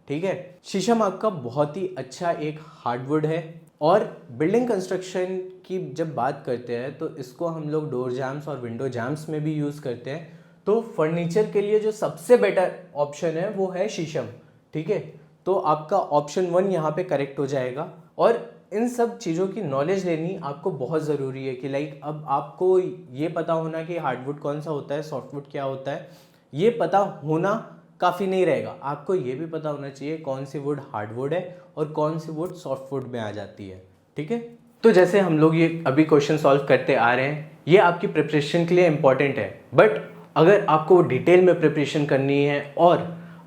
ठीक है। शीशम आपका बहुत ही अच्छा एक हार्डवुड है और बिल्डिंग कंस्ट्रक्शन की जब बात करते हैं तो इसको हम लोग डोर जैम्स और विंडो जैम्स में भी यूज़ करते हैं। तो फर्नीचर के लिए जो सबसे बेटर ऑप्शन है वो है शीशम, ठीक है। तो आपका ऑप्शन 1 यहाँ पे करेक्ट हो जाएगा। और इन सब चीज़ों की नॉलेज लेनी आपको बहुत ज़रूरी है कि लाइक अब आपको ये पता होना कि हार्डवुड कौन सा होता है, सॉफ्टवुड क्या होता है, ये पता होना काफ़ी नहीं रहेगा। आपको ये भी पता होना चाहिए कौन सी वुड हार्डवुड है और कौन सी वुड सॉफ्टवुड में आ जाती है, ठीक है। तो जैसे हम लोग ये अभी क्वेश्चन सॉल्व करते आ रहे हैं, ये आपकी प्रिपरेशन के लिए इम्पॉर्टेंट है। बट अगर आपको डिटेल में प्रिपरेशन करनी है और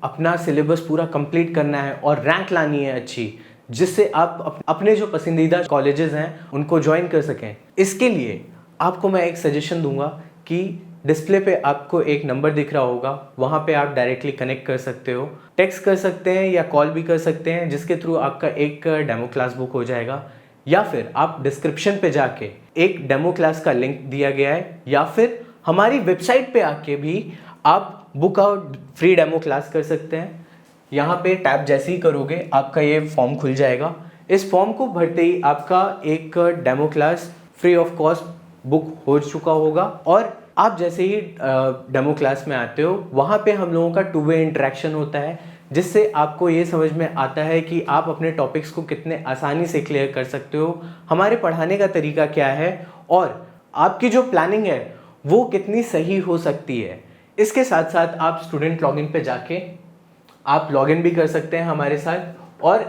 अपना सिलेबस पूरा कंप्लीट करना है और रैंक लानी है अच्छी, जिससे आप अपने जो पसंदीदा कॉलेजेस हैं उनको ज्वाइन कर सकें, इसके लिए आपको मैं एक सजेशन दूंगा कि डिस्प्ले पे आपको एक नंबर दिख रहा होगा, वहाँ पे आप डायरेक्टली कनेक्ट कर सकते हो, टेक्स्ट कर सकते हैं या कॉल भी कर सकते हैं, जिसके थ्रू आपका एक डेमो क्लास बुक हो जाएगा। या फिर आप डिस्क्रिप्शन पे जाके एक डेमो क्लास का लिंक दिया गया है, या फिर हमारी वेबसाइट पे आके भी आप book out free demo class कर सकते हैं। यहाँ पे टैप जैसे ही करोगे आपका ये फॉर्म खुल जाएगा। इस फॉर्म को भरते ही आपका एक demo class free of cost book हो चुका होगा और आप जैसे ही डेमो क्लास में आते हो वहाँ पे हम लोगों का 2 वे इंटरेक्शन होता है, जिससे आपको ये समझ में आता है कि आप अपने टॉपिक्स को कितने आसानी से क्लियर कर सकते हो, हमारे पढ़ाने का तरीका क्या है और आपकी जो प्लानिंग है वो कितनी सही हो सकती है। इसके साथ साथ आप स्टूडेंट लॉगिन पे जाके आप लॉगिन भी कर सकते हैं हमारे साथ, और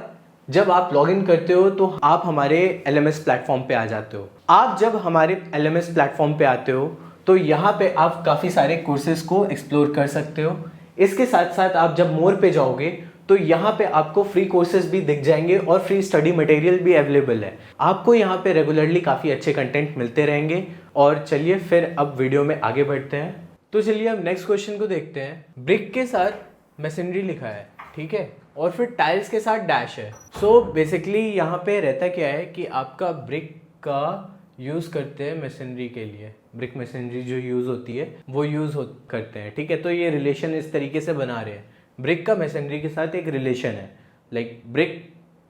जब आप लॉगिन करते हो तो आप हमारे LMS प्लेटफॉर्म पे आ जाते हो। आप जब हमारे LMS प्लेटफॉर्म पे आते हो तो यहाँ पे आप काफ़ी सारे कोर्सेज को एक्सप्लोर कर सकते हो। इसके साथ साथ आप जब मोर पे जाओगे तो यहाँ पे आपको फ्री कोर्सेज भी दिख जाएंगे और फ्री स्टडी मटेरियल भी अवेलेबल है। आपको यहाँ पे रेगुलरली काफ़ी अच्छे कंटेंट मिलते रहेंगे। और चलिए फिर अब वीडियो में आगे बढ़ते हैं। तो चलिए अब नेक्स्ट क्वेश्चन को देखते हैं। ब्रिक के साथ मैसनरी लिखा है, ठीक है, और फिर टाइल्स के साथ डैश है। सो बेसिकली यहाँ पे रहता क्या है कि आपका ब्रिक का यूज़ करते हैं मैसनरी के लिए, ब्रिक मैसनरी जो यूज़ होती है वो करते हैं, ठीक है। तो ये रिलेशन इस तरीके से बना रहे हैं, ब्रिक का मैसनरी के साथ एक रिलेशन है, लाइक ब्रिक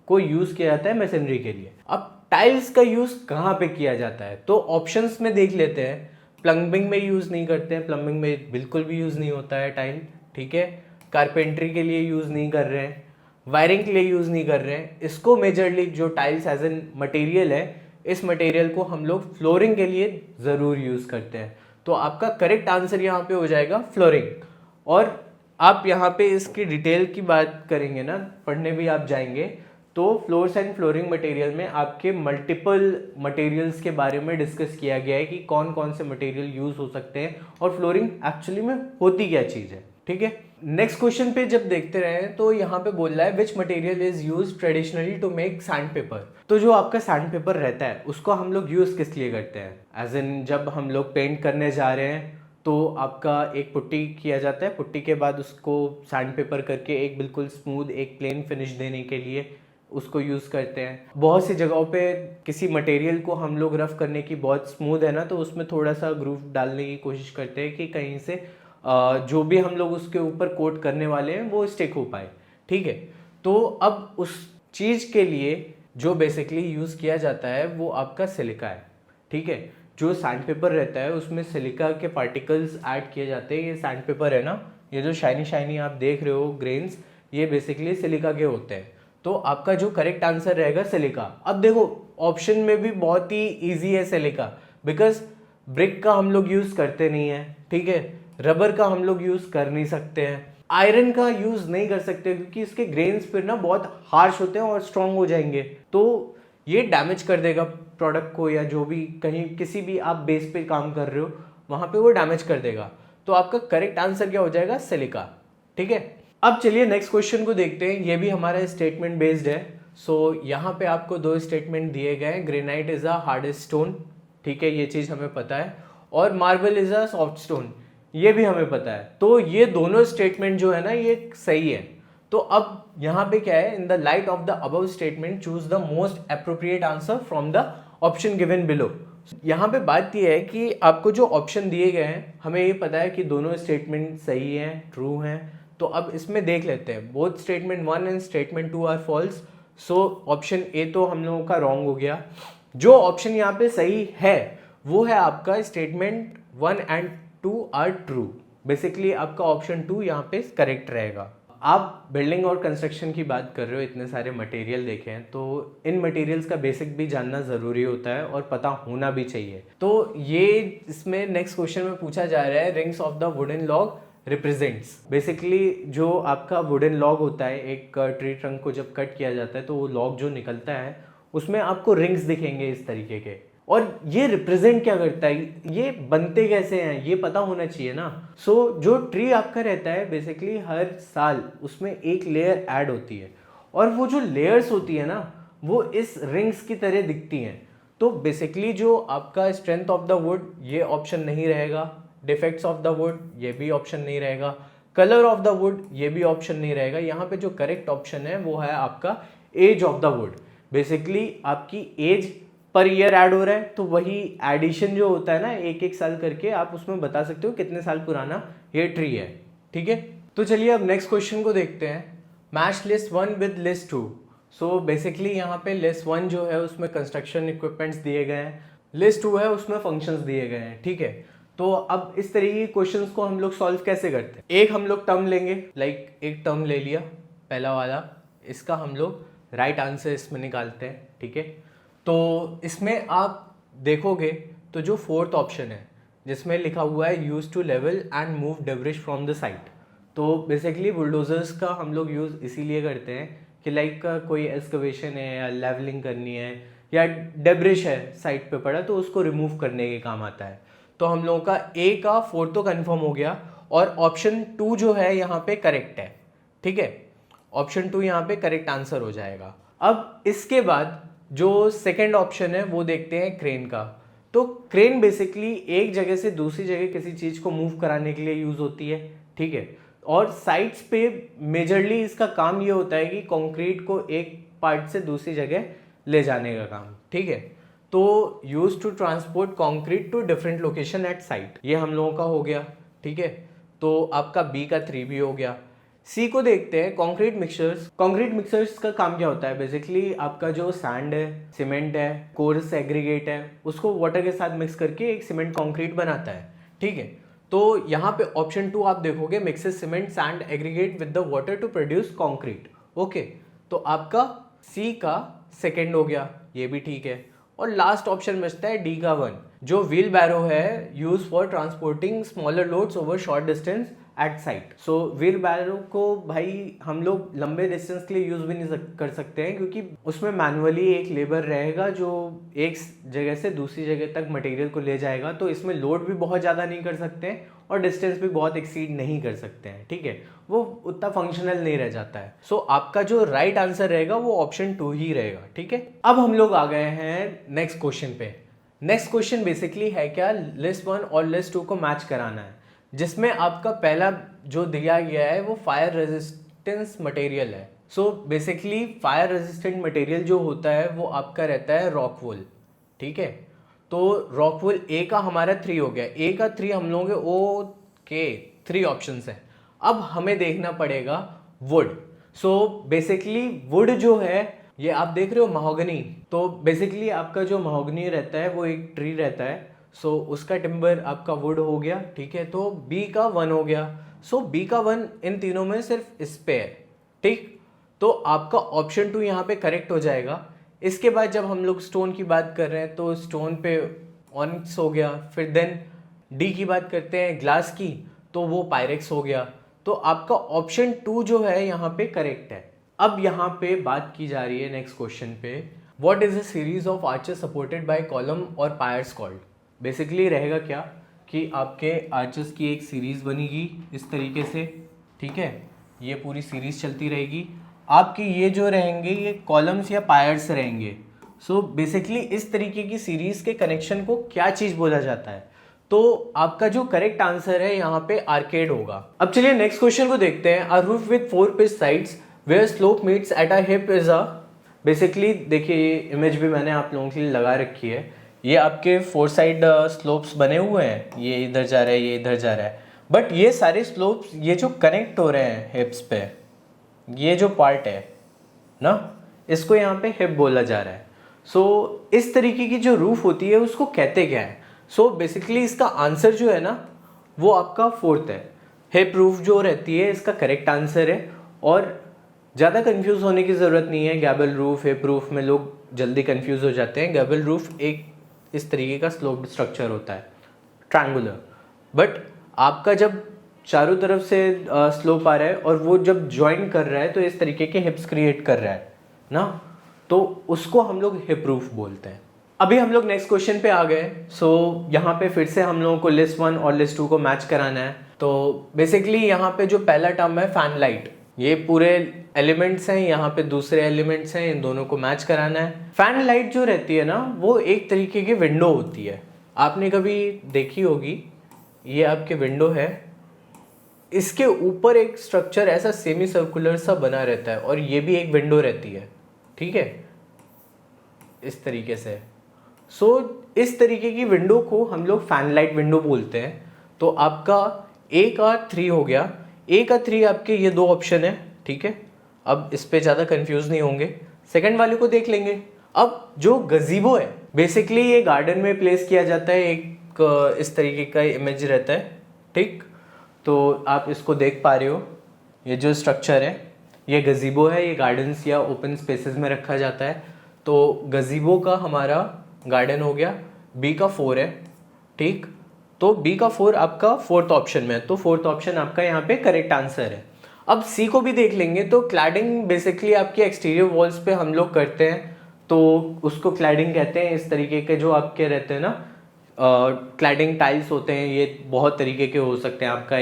को यूज़ किया जाता है मैसनरी के लिए। अब टाइल्स का यूज़ कहाँ पे किया जाता है तो ऑप्शंस में देख लेते हैं। प्लम्बिंग में यूज़ नहीं करते हैं, प्लम्बिंग में बिल्कुल भी यूज़ नहीं होता है टाइल, ठीक है। कारपेंट्री के लिए यूज़ नहीं कर रहे हैं, वायरिंग के लिए यूज़ नहीं कर रहे हैं। इसको मेजरली जो टाइल्स एज एन मटेरियल है, इस मटेरियल को हम लोग फ्लोरिंग के लिए ज़रूर यूज़ करते हैं। तो आपका करेक्ट आंसर यहाँ पे हो जाएगा फ्लोरिंग। और आप यहाँ पे इसकी डिटेल की बात करेंगे ना, पढ़ने भी आप जाएंगे तो फ्लोर्स एंड फ्लोरिंग मटेरियल में आपके मल्टीपल मटेरियल्स के बारे में डिस्कस किया गया है कि कौन कौन से मटेरियल यूज़ हो सकते हैं और फ्लोरिंग एक्चुअली में होती क्या चीज़ है, ठीक है। नेक्स्ट क्वेश्चन पे जब देखते रहे तो यहाँ पे बोल रहा है which material is use traditionally to make sandpaper. तो जो आपका सैंड पेपर रहता है उसको हम लोग यूज़ किस लिए करते हैं, एज इन जब हम लोग पेंट करने जा रहे हैं तो आपका एक पुट्टी किया जाता है, पुट्टी के बाद उसको सैंड पेपर करके एक बिल्कुल स्मूथ एक प्लेन फिनिश देने के लिए उसको यूज़ करते हैं। बहुत सी जगहों पे किसी मटेरियल को हम लोग रफ करने की बहुत स्मूथ है ना, तो उसमें थोड़ा सा ग्रूव डालने की कोशिश करते हैं कि कहीं से जो भी हम लोग उसके ऊपर कोट करने वाले हैं वो स्टिक हो पाए, ठीक है। तो अब उस चीज़ के लिए जो बेसिकली यूज़ किया जाता है वो आपका सिलिका है, ठीक है। जो सैंड पेपर रहता है उसमें सिलिका के पार्टिकल्स ऐड किए जाते हैं। ये सैंड पेपर है ना, ये जो शाइनी शाइनी आप देख रहे हो ग्रेन्स, ये बेसिकली सिलिका के होते हैं। तो आपका जो करेक्ट आंसर रहेगा सिलिका। अब देखो ऑप्शन में भी बहुत ही ईजी है सिलिका, बिकॉज ब्रिक का हम लोग यूज़ करते नहीं है, ठीक है, रबर का हम लोग यूज़ कर नहीं सकते हैं, आयरन का यूज़ नहीं कर सकते क्योंकि इसके ग्रेन्स फिर ना बहुत हार्श होते हैं और स्ट्रांग हो जाएंगे, तो ये डैमेज कर देगा प्रोडक्ट को, या जो भी कहीं किसी भी आप बेस पे काम कर रहे हो वहाँ पे वो डैमेज कर देगा। तो आपका करेक्ट आंसर क्या हो जाएगा, सिलिका। ठीक है, अब चलिए नेक्स्ट क्वेश्चन को देखते हैं। ये भी हमारा स्टेटमेंट बेस्ड है। सो यहाँ पे आपको दो स्टेटमेंट दिए गए हैं। Granite is a hardest stone, ठीक है, ये चीज़ हमें पता है, और marble is a soft stone, ये भी हमें पता है। तो ये दोनों स्टेटमेंट जो है ना ये सही है। तो अब यहाँ पे क्या है, in the light of the above statement choose the most appropriate answer from the option given below. यहाँ पे बात यह है कि आपको जो ऑप्शन दिए गए हैं हमें ये पता है कि दोनों स्टेटमेंट सही हैं, ट्रू हैं। तो अब इसमें देख लेते हैं, both statement 1 and statement 2 are false. So option A तो हम लोगों का रॉन्ग हो गया। जो ऑप्शन यहाँ पे सही है वो है आपका statement 1 and 2 are true. Basically आपका ऑप्शन 2 यहाँ पे करेक्ट रहेगा। आप बिल्डिंग और कंस्ट्रक्शन की बात कर रहे हो, इतने सारे मटेरियल देखे हैं, तो इन मटेरियल्स का बेसिक भी जानना ज़रूरी होता है और पता होना भी चाहिए। तो ये इसमें नेक्स्ट क्वेश्चन में पूछा जा रहा है, rings of the wooden log represents. Basically जो आपका वुडन लॉग होता है, एक ट्री ट्रंक को जब कट किया जाता है तो वो लॉग जो निकलता है उसमें आपको रिंग्स दिखेंगे इस तरीके के, और ये रिप्रेजेंट क्या करता है, ये बनते कैसे हैं, ये पता होना चाहिए ना। सो जो ट्री आपका रहता है बेसिकली हर साल उसमें एक लेयर ऐड होती है, और वो जो लेयर्स होती है ना वो इस रिंग्स की तरह दिखती हैं। तो बेसिकली जो आपका स्ट्रेंथ ऑफ द वुड, ये ऑप्शन नहीं रहेगा। डिफेक्ट्स ऑफ द वुड, ये भी ऑप्शन नहीं रहेगा। कलर ऑफ द वुड, ये भी ऑप्शन नहीं रहेगा। यहाँ पे जो करेक्ट ऑप्शन है वो है आपका age of the wood. Basically आपकी एज पर ईयर ऐड हो रहा है, तो वही एडिशन जो होता है ना एक एक साल करके, आप उसमें बता सकते हो कितने साल पुराना ये ट्री है। ठीक है, तो चलिए अब नेक्स्ट क्वेश्चन को देखते हैं। Match list 1 with list 2। So basically यहाँ पे लिस्ट 1 जो है उसमें कंस्ट्रक्शन इक्विपमेंट्स दिए गए हैं, लिस्ट 2 है उसमें फंक्शंस दिए गए हैं। ठीक है, तो अब इस तरीके के क्वेश्चंस को हम लोग सॉल्व कैसे करते हैं। एक हम लोग टर्म लेंगे, लाइक एक टर्म ले लिया पहला वाला, इसका हम लोग राइट आंसर इसमें निकालते हैं। ठीक है, तो इसमें आप देखोगे तो जो फोर्थ ऑप्शन है जिसमें लिखा हुआ है use to level and move debris from the site, तो बेसिकली बुलडोजर्स का हम लोग यूज़ इसीलिए करते हैं कि लाइक कोई एक्सकवेशन है या लेवलिंग करनी है या डेब्रिश है साइट पे पड़ा तो उसको रिमूव करने के काम आता है। तो हम लोगों का ए का फोर्थ तो कन्फर्म हो गया, और ऑप्शन 2 जो है यहाँ पे करेक्ट है। ठीक है, ऑप्शन 2 यहाँ पे करेक्ट आंसर हो जाएगा। अब इसके बाद जो सेकंड ऑप्शन है वो देखते हैं क्रेन का। तो क्रेन बेसिकली एक जगह से दूसरी जगह किसी चीज़ को मूव कराने के लिए यूज़ होती है। ठीक है, और साइट्स पे मेजरली इसका काम ये होता है कि कंक्रीट को एक पार्ट से दूसरी जगह ले जाने का काम। ठीक है, तो use to transport concrete to different location at site, ये हम लोगों का हो गया। ठीक है, तो आपका बी का 3 भी हो गया। सी को देखते हैं, कंक्रीट मिक्सचर्स। कंक्रीट मिक्सचर्स का काम क्या होता है, बेसिकली आपका जो सैंड है, सीमेंट है, कोर्स एग्रीगेट है, उसको वाटर के साथ मिक्स करके एक सीमेंट कंक्रीट बनाता है। ठीक है, तो यहाँ पे ऑप्शन 2 आप देखोगे, mixes cement sand aggregate with the water to produce concrete. Okay, तो आपका सी का सेकेंड हो गया, ये भी ठीक है। और लास्ट ऑप्शन बचता है डी का 1, जो व्हील बैरो है, use for transporting smaller loads over short distance at site. So wheelbarrow को भाई हम लोग लंबे डिस्टेंस के लिए यूज भी नहीं कर सकते हैं, क्योंकि उसमें मैनुअली एक लेबर रहेगा जो एक जगह से दूसरी जगह तक मटेरियल को ले जाएगा, तो इसमें लोड भी बहुत ज़्यादा नहीं कर सकते हैं और डिस्टेंस भी बहुत एक्सीड नहीं कर सकते हैं। ठीक है, वो उतना फंक्शनल नहीं रह जाता है। सो आपका जो राइट आंसर रहेगा वो ऑप्शन 2 ही रहेगा। ठीक है, अब हम लोग आ गए हैं नेक्स्ट क्वेश्चन पे। नेक्स्ट क्वेश्चन बेसिकली है क्या, लिस्ट 1 और लिस्ट 2 को मैच कराना है, जिसमें आपका पहला जो दिया गया है वो फायर रेजिस्टेंस मटेरियल है। So basically fire resistant material जो होता है वो आपका रहता है रॉकवूल। ठीक है, तो रॉकवूल ए का हमारा 3 हो गया, ए का 3 हम लोग ओके 3 ऑप्शंस हैं। अब हमें देखना पड़ेगा वुड। सो बेसिकली वुड जो है ये आप देख रहे हो महोगनी, तो बेसिकली आपका जो महोगनी रहता है वो एक ट्री रहता है। सो उसका टिम्बर आपका वुड हो गया, ठीक है, तो बी का 1 हो गया। सो बी का 1 इन तीनों में सिर्फ इस पे है, ठीक, तो आपका ऑप्शन 2 यहाँ पे करेक्ट हो जाएगा। इसके बाद जब हम लोग स्टोन की बात कर रहे हैं तो स्टोन पे ऑनिक्स हो गया, फिर देन डी की बात करते हैं ग्लास की, तो वो पायरेक्स हो गया। तो आपका ऑप्शन 2 जो है यहाँ पे करेक्ट है। अब यहाँ पे बात की जा रही है नेक्स्ट क्वेश्चन पे, what is a series of arches supported by column और पायर्स कॉल्ड। बेसिकली रहेगा क्या कि आपके आर्चेस की एक सीरीज बनेगी इस तरीके से, ठीक है, ये पूरी सीरीज चलती रहेगी। आपके ये जो रहेंगे ये कॉलम्स या पायर्स रहेंगे। सो बेसिकली इस तरीके की सीरीज के कनेक्शन को क्या चीज बोला जाता है, तो आपका जो करेक्ट आंसर है यहाँ पे आर्केड होगा। अब चलिए नेक्स्ट क्वेश्चन को देखते हैं। A roof with 4 pitch sides where slope meets at a hip is a. Basically देखिए ये इमेज भी मैंने आप लोगों के लिए लगा रखी है। ये आपके 4 साइड स्लोप्स बने हुए हैं, ये इधर जा रहा है, ये इधर जा रहा है, बट ये सारे स्लोप्स ये जो कनेक्ट हो रहे हैं हिप्स पे, ये जो पार्ट है ना, इसको यहाँ पे हिप बोला जा रहा है। सो इस तरीके की जो रूफ होती है उसको कहते क्या है। सो बेसिकली इसका आंसर जो है ना वो आपका 4th है। हिप रूफ जो रहती है इसका करेक्ट आंसर है, और ज़्यादा कंफ्यूज होने की ज़रूरत नहीं है। गैबल रूफ, हिप रूफ में लोग जल्दी कंफ्यूज हो जाते हैं। गैबल रूफ एक इस तरीके का स्लोप्ड स्ट्रक्चर होता है, ट्रायंगुलर, बट आपका जब चारों तरफ से स्लोप आ रहा है और वो जब ज्वाइन कर रहा है तो इस तरीके के हिप्स क्रिएट कर रहा है ना, तो उसको हम लोग हिप रूफ बोलते हैं। अभी हम लोग नेक्स्ट क्वेश्चन पे आ गए। सो यहाँ पे फिर से हम लोगों को लिस्ट 1 और लिस्ट 2 को मैच कराना है। तो बेसिकली यहाँ पे जो पहला टर्म है फैन लाइट, ये पूरे एलिमेंट्स हैं, यहाँ पे दूसरे एलिमेंट्स हैं, इन दोनों को मैच कराना है। फैन लाइट जो रहती है ना वो एक तरीके की विंडो होती है, आपने कभी देखी होगी। ये आपके विंडो है, इसके ऊपर एक स्ट्रक्चर ऐसा सेमी सर्कुलर सा बना रहता है और ये भी एक विंडो रहती है, ठीक है, इस तरीके से। सो इस तरीके की विंडो को हम लोग फैन लाइट विंडो बोलते हैं। तो आपका ए का 3 हो गया। ए का 3 आपके ये 2 ऑप्शन है, ठीक है, अब इस पे ज़्यादा कंफ्यूज नहीं होंगे। सेकंड वाले को देख लेंगे। अब जो गजीबो है बेसिकली ये गार्डन में प्लेस किया जाता है, एक इस तरीके का इमेज रहता है, ठीक, तो आप इसको देख पा रहे हो, ये जो स्ट्रक्चर है ये गजीबो है, ये गार्डन्स या ओपन स्पेसेस में रखा जाता है। तो गजीबो का हमारा गार्डन हो गया, बी का 4 है, ठीक, तो बी का 4 आपका 4th ऑप्शन में है, तो 4th ऑप्शन आपका यहाँ पे करेक्ट आंसर है। अब सी को भी देख लेंगे। तो क्लैडिंग बेसिकली आपकी एक्सटीरियर वॉल्स पे हम लोग करते हैं, तो उसको क्लैडिंग कहते हैं। इस तरीके के जो आपके रहते हैं ना क्लैडिंग टाइल्स होते हैं, ये बहुत तरीके के हो सकते हैं। आपका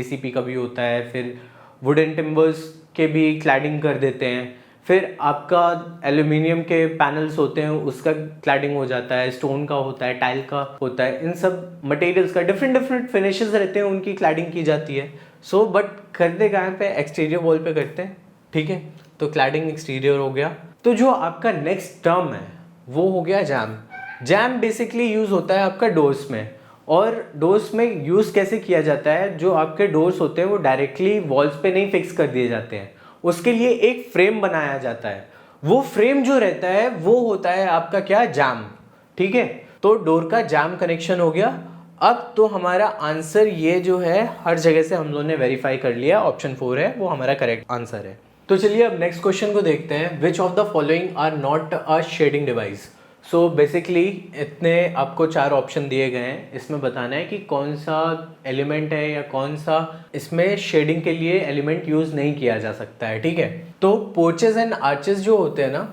ACP का भी होता है, फिर वुडन टिम्बर्स के भी क्लैडिंग कर देते हैं, फिर आपका एल्यूमिनियम के पैनल्स होते हैं उसका क्लैडिंग हो जाता है, स्टोन का होता है, टाइल का होता है, इन सब मटेरियल्स का डिफरेंट फिनिशेस रहते हैं, उनकी क्लैडिंग की जाती है। सो बट करते कहाँ पे, एक्सटीरियर वॉल पे करते हैं, ठीक है, तो क्लैडिंग एक्सटीरियर हो गया। तो जो आपका नेक्स्ट टर्म है वो हो गया जैम। जैम बेसिकली यूज होता है आपका डोर्स में, और डोर्स में यूज कैसे किया जाता है, जो आपके डोर्स होते हैं वो डायरेक्टली वॉल्स पे नहीं फिक्स कर दिए जाते हैं, उसके लिए एक फ्रेम बनाया जाता है। वो फ्रेम जो रहता है वो होता है आपका क्या, जैम, ठीक है। तो डोर का जैम कनेक्शन हो गया। अब तो हमारा आंसर ये जो है हर जगह से हम लोगों ने वेरीफाई कर लिया, ऑप्शन 4 है वो हमारा करेक्ट आंसर है। तो चलिए अब नेक्स्ट क्वेश्चन को देखते हैं। Which of the following are not a shading device. So basically इतने आपको 4 ऑप्शन दिए गए हैं, इसमें बताना है कि कौन सा एलिमेंट है या कौन सा इसमें शेडिंग के लिए एलिमेंट यूज नहीं किया जा सकता है, ठीक है। तो पोर्चेस एंड आर्चेस जो होते हैं ना,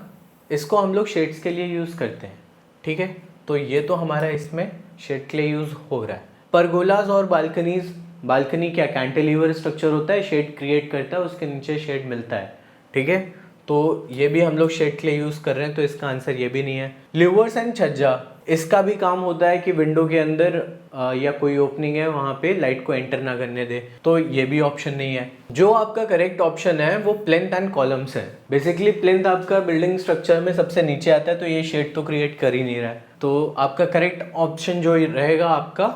इसको हम लोग शेड्स के लिए यूज करते हैं, ठीक है। तो ये तो हमारा इसमें शेड के लिए यूज हो रहा है। परगोलाज और बालकनीज, बालकनी क्या कैंटिलीवर स्ट्रक्चर होता है, शेड क्रिएट करता है, उसके नीचे शेड मिलता है, ठीक है। तो ये भी हम लोग शेड के लिए यूज कर रहे हैं, तो इसका आंसर ये भी नहीं है। ल्यूवर्स एंड छज्जा, इसका भी काम होता है कि विंडो के अंदर या कोई ओपनिंग है वहां पे लाइट को एंटर ना करने दे, तो ये भी ऑप्शन नहीं है। जो आपका करेक्ट ऑप्शन है वो प्लिंथ एंड कॉलम्स है। बेसिकली प्लिंथ आपका बिल्डिंग स्ट्रक्चर में सबसे नीचे आता है, तो ये शेड तो क्रिएट कर ही नहीं रहा है, तो आपका करेक्ट ऑप्शन जो रहेगा आपका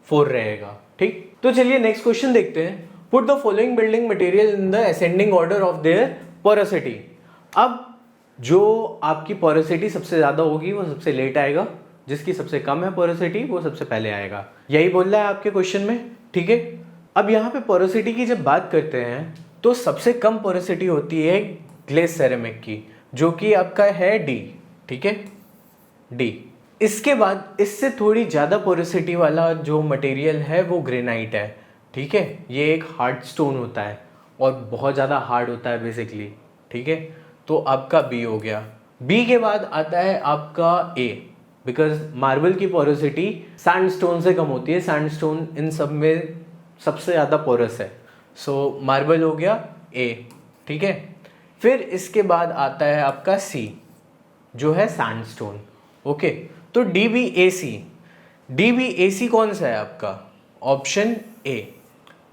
4 रहेगा, ठीक। तो चलिए नेक्स्ट क्वेश्चन देखते हैं। Put the following building material in the ascending order of their porosity. अब जो आपकी पोरोसिटी सबसे ज्यादा होगी वो सबसे लेट आएगा, जिसकी सबसे कम है पोरोसिटी वो सबसे पहले आएगा। यही बोल रहा है आपके क्वेश्चन में, ठीक है। अब यहाँ पे पोरोसिटी की जब बात करते हैं तो सबसे कम पोरोसिटी होती है ग्लेस सेरेमिक की, जो कि आपका है डी, ठीक है, डी। इसके बाद इससे थोड़ी ज़्यादा पोरोसिटी वाला जो मटेरियल है वो ग्रेनाइट है, ठीक है। ये एक हार्ड स्टोन होता है और बहुत ज़्यादा हार्ड होता है बेसिकली, ठीक है। तो आपका बी हो गया। बी के बाद आता है आपका ए, बिकॉज मार्बल की पोरोसिटी सैंडस्टोन से कम होती है। सैंडस्टोन इन सब में सबसे ज़्यादा पोरस है, सो मार्बल हो गया ए, ठीक है। फिर इसके बाद आता है आपका सी, जो है सैंडस्टोन, ओके। तो डी बी ए सी, डी बी ए सी कौन सा है आपका? ऑप्शन ए,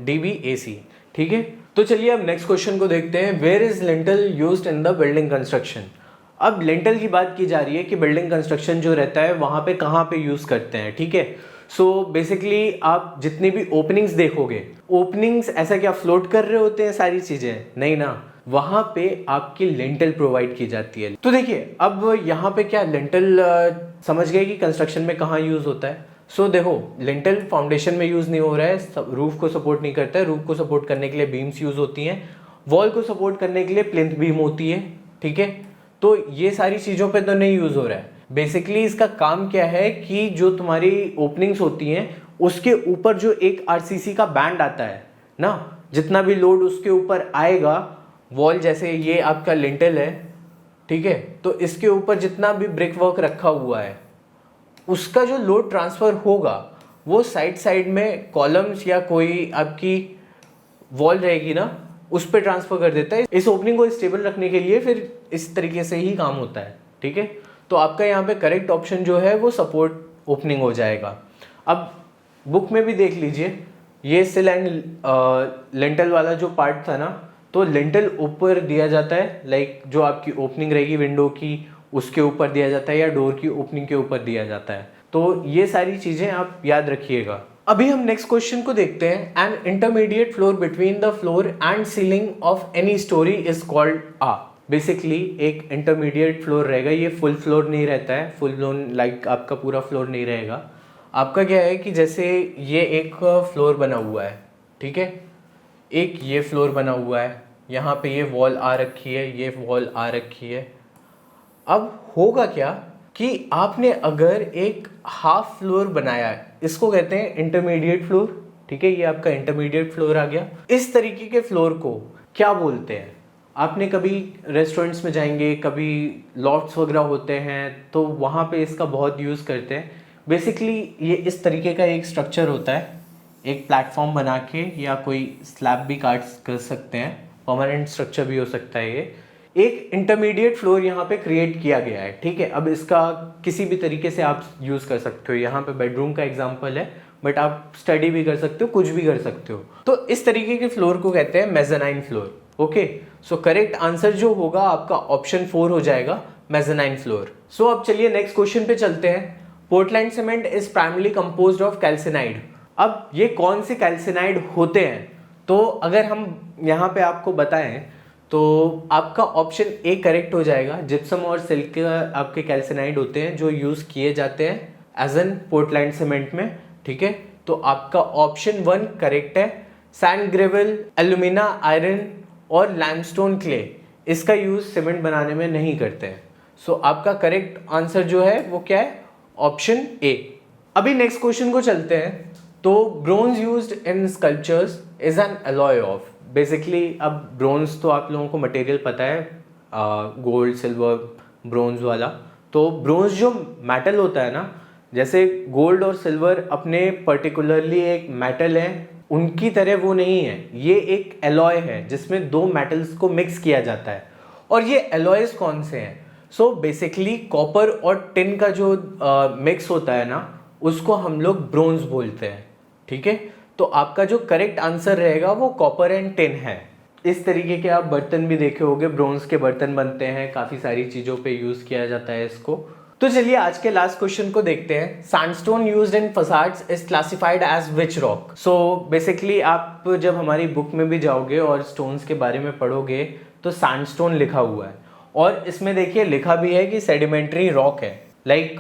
डी बी ए सी, ठीक है। तो चलिए अब नेक्स्ट क्वेश्चन को देखते हैं। Where is lintel used in the building construction? अब लिंटल की बात की जा रही है कि बिल्डिंग कंस्ट्रक्शन जो रहता है वहाँ पे कहाँ पे यूज़ करते हैं, ठीक है। सो बेसिकली आप जितनी भी ओपनिंग्स देखोगे, ओपनिंग्स ऐसा क्या फ्लोट कर रहे होते हैं सारी चीज़ें? नहीं ना, वहाँ पे आपकी लिंटल प्रोवाइड की जाती है। तो देखिए अब यहाँ पे क्या लिंटल समझ गए कि कंस्ट्रक्शन में कहाँ यूज़ होता है। सो देखो, लिंटल फाउंडेशन में यूज़ नहीं हो रहा है, रूफ को सपोर्ट नहीं करता है। रूफ को सपोर्ट करने के लिए बीम्स यूज़ होती हैं, वॉल को सपोर्ट करने के लिए प्लिंथ बीम होती है, ठीक है। तो ये सारी चीज़ों पे तो नहीं यूज़ हो रहा है। बेसिकली इसका काम क्या है कि जो तुम्हारी ओपनिंग्स होती हैं उसके ऊपर जो एक आरसीसी का बैंड आता है ना, जितना भी लोड उसके ऊपर आएगा, वॉल जैसे ये आपका लिंटल है, ठीक है, तो इसके ऊपर जितना भी ब्रिक वर्क रखा हुआ है उसका जो लोड ट्रांसफ़र होगा वो साइड साइड में कॉलम्स या कोई आपकी वॉल रहेगी ना, उस पर ट्रांसफ़र कर देता है। इस ओपनिंग को स्टेबल रखने के लिए फिर इस तरीके से ही काम होता है, ठीक है। तो आपका यहाँ पे करेक्ट ऑप्शन जो है वो सपोर्ट ओपनिंग हो जाएगा। अब बुक में भी देख लीजिए, ये सिल एंड लिंटल वाला जो पार्ट था ना, तो लिंटल ऊपर दिया जाता है, लाइक जो आपकी ओपनिंग रहेगी विंडो की उसके ऊपर दिया जाता है या डोर की ओपनिंग के ऊपर दिया जाता है। तो ये सारी चीज़ें आप याद रखिएगा। अभी हम नेक्स्ट क्वेश्चन को देखते हैं। An intermediate floor between the floor and ceiling of any story is called a. बेसिकली एक इंटरमीडिएट फ्लोर रहेगा, ये फुल फ्लोर नहीं रहता है, फुल ब्लोन लाइक आपका पूरा फ्लोर नहीं रहेगा। आपका क्या है कि जैसे ये एक फ्लोर बना हुआ है, ठीक है, एक ये फ्लोर बना हुआ है, यहाँ पे ये वॉल आ रखी है, ये वॉल आ रखी है। अब होगा क्या कि आपने अगर एक हाफ फ्लोर बनाया है, इसको कहते हैं इंटरमीडिएट फ्लोर, ठीक है, ये आपका इंटरमीडिएट फ्लोर आ गया। इस तरीके के फ्लोर को क्या बोलते हैं? आपने कभी रेस्टोरेंट्स में जाएंगे, कभी लॉफ्ट्स वगैरह होते हैं तो वहाँ पे इसका बहुत यूज़ करते हैं। बेसिकली ये इस तरीके का एक स्ट्रक्चर होता है, एक प्लेटफॉर्म बना के, या कोई स्लैब भी काट कर सकते हैं, परमानेंट स्ट्रक्चर भी हो सकता है। ये एक इंटरमीडिएट फ्लोर यहाँ पे क्रिएट किया गया है, ठीक है। अब इसका किसी भी तरीके से आप यूज़ कर सकते हो। यहाँ पे बेडरूम का एग्जांपल है, बट आप स्टडी भी कर सकते हो, कुछ भी कर सकते हो। तो इस तरीके के फ्लोर को कहते हैं mezzanine floor, okay. So correct answer जो होगा आपका ऑप्शन 4 हो जाएगा, मेज़ानाइन फ्लोर। सो अब चलिए नेक्स्ट क्वेश्चन पे चलते हैं। Portland cement is primarily composed of calcined. अब ये कौन से कैल्सिनाइड होते हैं? तो अगर हम यहाँ पे आपको बताएं तो आपका ऑप्शन ए करेक्ट हो जाएगा। जिप्सम और सिल्क आपके कैल्सिनाइड होते हैं जो यूज़ किए जाते हैं एज एन पोर्टलैंड सीमेंट में, ठीक है। तो आपका ऑप्शन 1 करेक्ट है। सैंड ग्रेवल, एल्यूमिना, आयरन और लैमस्टोन क्ले इसका यूज़ सीमेंट बनाने में नहीं करते हैं। सो आपका करेक्ट आंसर जो है वो क्या है? Option A. अभी नेक्स्ट क्वेश्चन को चलते हैं। तो bronze used in sculptures is an alloy of. Basically अब ब्रोंज तो आप लोगों को मटेरियल पता है, गोल्ड, सिल्वर, ब्रोंज वाला। तो ब्रोंज जो मेटल होता है ना, जैसे गोल्ड और सिल्वर अपने पर्टिकुलरली एक मेटल है, उनकी तरह वो नहीं है। ये एक एलॉय है जिसमें दो मेटल्स को मिक्स किया जाता है। और ये एलॉयज कौन से हैं? सो बेसिकली कॉपर और टिन का जो मिक्स होता है ना, उसको हम लोग ब्रोंज बोलते हैं, ठीक है। तो आपका जो करेक्ट आंसर रहेगा वो कॉपर एंड टिन है। इस तरीके के आप बर्तन भी देखे होंगे, ब्रोंज के बर्तन बनते हैं, काफ़ी सारी चीज़ों पे यूज़ किया जाता है इसको। तो चलिए आज के लास्ट क्वेश्चन को देखते हैं। Sandstone used in facades is classified as which rock. So basically आप जब हमारी बुक में भी जाओगे और स्टोन्स के बारे में पढ़ोगे तो सैंडस्टोन लिखा हुआ है, और इसमें देखिए लिखा भी है कि सेडिमेंट्री रॉक है। लाइक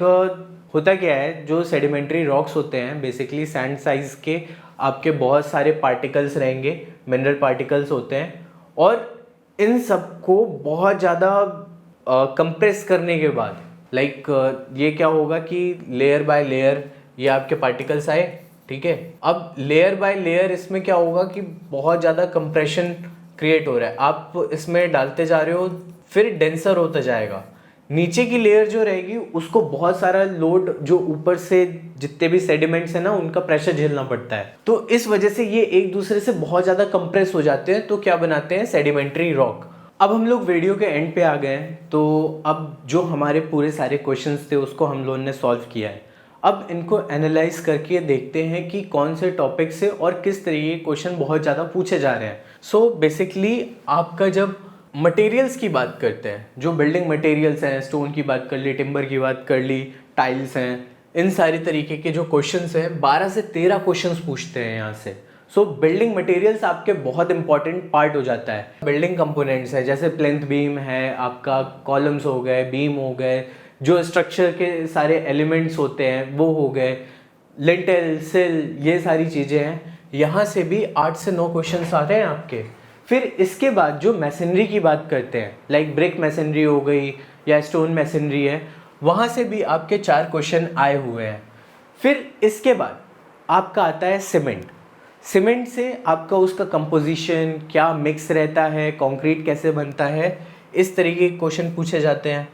होता क्या है, जो सेडिमेंट्री रॉक्स होते हैं बेसिकली सैंड साइज के आपके बहुत सारे पार्टिकल्स रहेंगे, मिनरल पार्टिकल्स होते हैं, और इन सबको बहुत ज़्यादा कंप्रेस करने के बाद ये क्या होगा कि लेयर बाय लेयर ये आपके पार्टिकल्स आए, ठीक है। अब लेयर बाय लेयर इसमें क्या होगा कि बहुत ज़्यादा कंप्रेशन क्रिएट हो रहा है, आप इसमें डालते जा रहे हो, फिर डेंसर होता जाएगा। नीचे की लेयर जो रहेगी उसको बहुत सारा लोड, जो ऊपर से जितने भी सेडिमेंट्स हैं ना, उनका प्रेशर झेलना पड़ता है, तो इस वजह से ये एक दूसरे से बहुत ज़्यादा कंप्रेस हो जाते हैं, तो क्या बनाते हैं, सेडिमेंट्री रॉक। अब हम लोग वीडियो के एंड पे आ गए हैं, तो अब जो हमारे पूरे सारे क्वेश्चंस थे उसको हम लोगों ने सॉल्व किया है। अब इनको एनालाइज करके देखते हैं कि कौन से टॉपिक से और किस तरीके के क्वेश्चन बहुत ज़्यादा पूछे जा रहे हैं। सो बेसिकली आपका जब मटेरियल्स की बात करते हैं, जो बिल्डिंग मटेरियल्स हैं, स्टोन की बात कर ली, टिम्बर की बात कर ली, टाइल्स हैं, इन सारे तरीके के जो क्वेश्चंस हैं 12 से 13 क्वेश्चंस पूछते हैं यहाँ से। सो बिल्डिंग मटेरियल्स आपके बहुत इंपॉर्टेंट पार्ट हो जाता है। बिल्डिंग कंपोनेंट्स है, जैसे प्लिंथ बीम है, आपका कॉलम्स हो गए, बीम हो गए, जो स्ट्रक्चर के सारे एलिमेंट्स होते हैं वो हो गए, लिंटेल, सिल, ये सारी चीज़ें हैं। यहाँ से भी 8 से 9 क्वेश्चंस आ रहे हैं आपके। फिर इसके बाद जो मैसनरी की बात करते हैं, लाइक ब्रिक मैसनरी हो गई या स्टोन मैसनरी है, वहाँ से भी आपके 4 क्वेश्चन आए हुए हैं। फिर इसके बाद आपका आता है सीमेंट। सीमेंट से आपका उसका कंपोजिशन क्या मिक्स रहता है, कंक्रीट कैसे बनता है, इस तरीके के क्वेश्चन पूछे जाते हैं।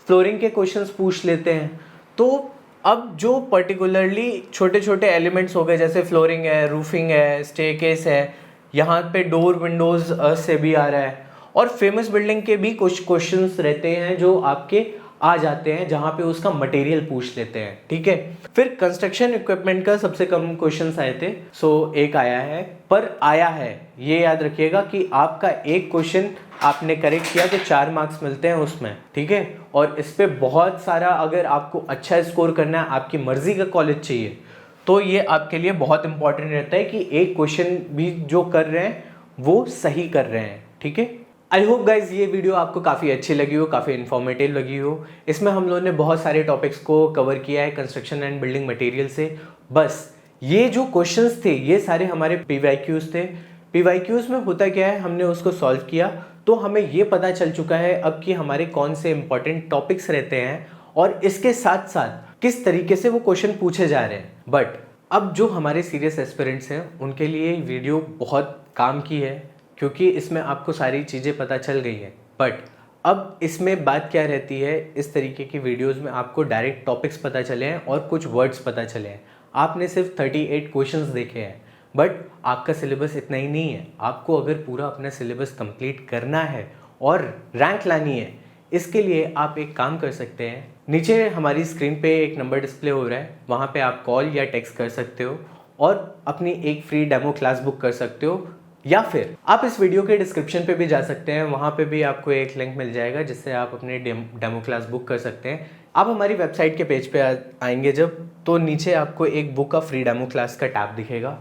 फ्लोरिंग के क्वेश्चंस पूछ लेते हैं। तो अब जो पर्टिकुलरली छोटे छोटे एलिमेंट्स हो गए, जैसे फ्लोरिंग है, रूफिंग है, स्टेयरकेस है, यहाँ पे डोर विंडोज़ से भी आ रहा है, और फेमस बिल्डिंग के भी कुछ क्वेश्चंस रहते हैं जो आपके आ जाते हैं, जहाँ पे उसका मटेरियल पूछ लेते हैं, ठीक है। फिर कंस्ट्रक्शन इक्विपमेंट का सबसे कम क्वेश्चंस आए थे, सो एक आया है, पर आया है, ये याद रखिएगा कि आपका एक क्वेश्चन आपने करेक्ट किया तो 4 मार्क्स मिलते हैं उसमें, ठीक है। और इस पे बहुत सारा, अगर आपको अच्छा स्कोर करना है, आपकी मर्जी का कॉलेज चाहिए, तो ये आपके लिए बहुत इंपॉर्टेंट रहता है कि एक क्वेश्चन भी जो कर रहे हैं वो सही कर रहे हैं, ठीक है। आई होप गाइज ये वीडियो आपको काफ़ी अच्छी लगी हो, काफ़ी इन्फॉर्मेटिव लगी हो। इसमें हम लोगों ने बहुत सारे टॉपिक्स को कवर किया है कंस्ट्रक्शन एंड बिल्डिंग मटेरियल से। बस ये जो क्वेश्चंस थे ये सारे हमारे PYQs थे। PYQs में होता क्या है, हमने उसको सॉल्व किया तो हमें ये पता चल चुका है अब कि हमारे कौन से इंपॉर्टेंट टॉपिक्स रहते हैं और इसके साथ साथ किस तरीके से वो क्वेश्चन पूछे जा रहे हैं। बट अब जो हमारे सीरियस एस्पिरेंट्स हैं उनके लिए वीडियो बहुत काम की है, क्योंकि इसमें आपको सारी चीज़ें पता चल गई हैं। बट अब इसमें बात क्या रहती है, इस तरीके की वीडियोस में आपको डायरेक्ट टॉपिक्स पता चले हैं और कुछ वर्ड्स पता चले हैं। आपने सिर्फ 38 क्वेश्चंस देखे हैं, बट आपका सिलेबस इतना ही नहीं है। आपको अगर पूरा अपना सिलेबस कंप्लीट करना है और रैंक लानी है, इसके लिए आप एक काम कर सकते हैं। नीचे हमारी स्क्रीन पे एक नंबर डिस्प्ले हो रहा है, वहाँ पे आप कॉल या टेक्स्ट कर सकते हो और अपनी एक फ्री डेमो क्लास बुक कर सकते हो, या फिर आप इस वीडियो के डिस्क्रिप्शन पे भी जा सकते हैं, वहाँ पे भी आपको एक लिंक मिल जाएगा जिससे आप अपने डेमो क्लास बुक कर सकते हैं। आप हमारी वेबसाइट के पेज पे आएंगे जब, तो नीचे आपको एक बुक का फ्री डेमो क्लास का टैब दिखेगा,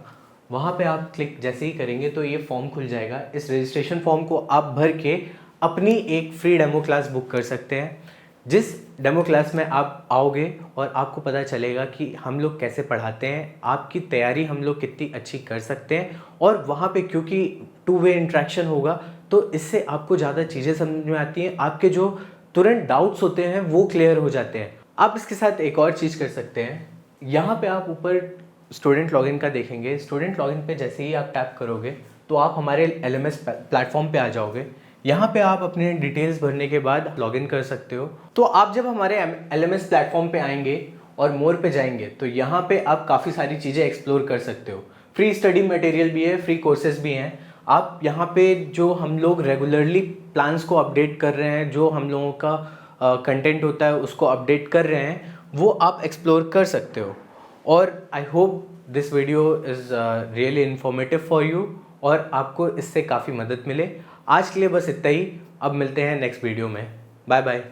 वहाँ पे आप क्लिक जैसे ही करेंगे तो ये फॉर्म खुल जाएगा। इस रजिस्ट्रेशन फॉर्म को आप भर के अपनी एक फ्री डेमो क्लास बुक कर सकते हैं, जिस डेमो क्लास में आप आओगे और आपको पता चलेगा कि हम लोग कैसे पढ़ाते हैं, आपकी तैयारी हम लोग कितनी अच्छी कर सकते हैं। और वहाँ पे क्योंकि 2 वे इंट्रैक्शन होगा तो इससे आपको ज़्यादा चीज़ें समझ में आती हैं, आपके जो तुरंत डाउट्स होते हैं वो क्लियर हो जाते हैं। आप इसके साथ एक और चीज़ कर सकते हैं, यहाँ पे आप ऊपर स्टूडेंट लॉगिन का देखेंगे। स्टूडेंट लॉगिन पे जैसे ही आप टैप करोगे तो आप हमारे LMS प्लेटफॉर्म पे आ जाओगे। यहाँ पे आप अपने डिटेल्स भरने के बाद लॉगिन कर सकते हो। तो आप जब हमारे LMS प्लेटफॉर्म पे आएंगे और मोर पे जाएंगे तो यहाँ पे आप काफ़ी सारी चीज़ें एक्सप्लोर कर सकते हो। फ्री स्टडी मटेरियल भी है, फ्री कोर्सेज भी हैं। आप यहाँ पे जो हम लोग रेगुलरली प्लान्स को अपडेट कर रहे हैं, जो हम लोगों का कंटेंट होता है उसको अपडेट कर रहे हैं, वो आप एक्सप्लोर कर सकते हो। और I hope this video is really informative for you और आपको इससे काफ़ी मदद मिले। आज के लिए बस इतना ही, अब मिलते हैं नेक्स्ट वीडियो में। Bye bye.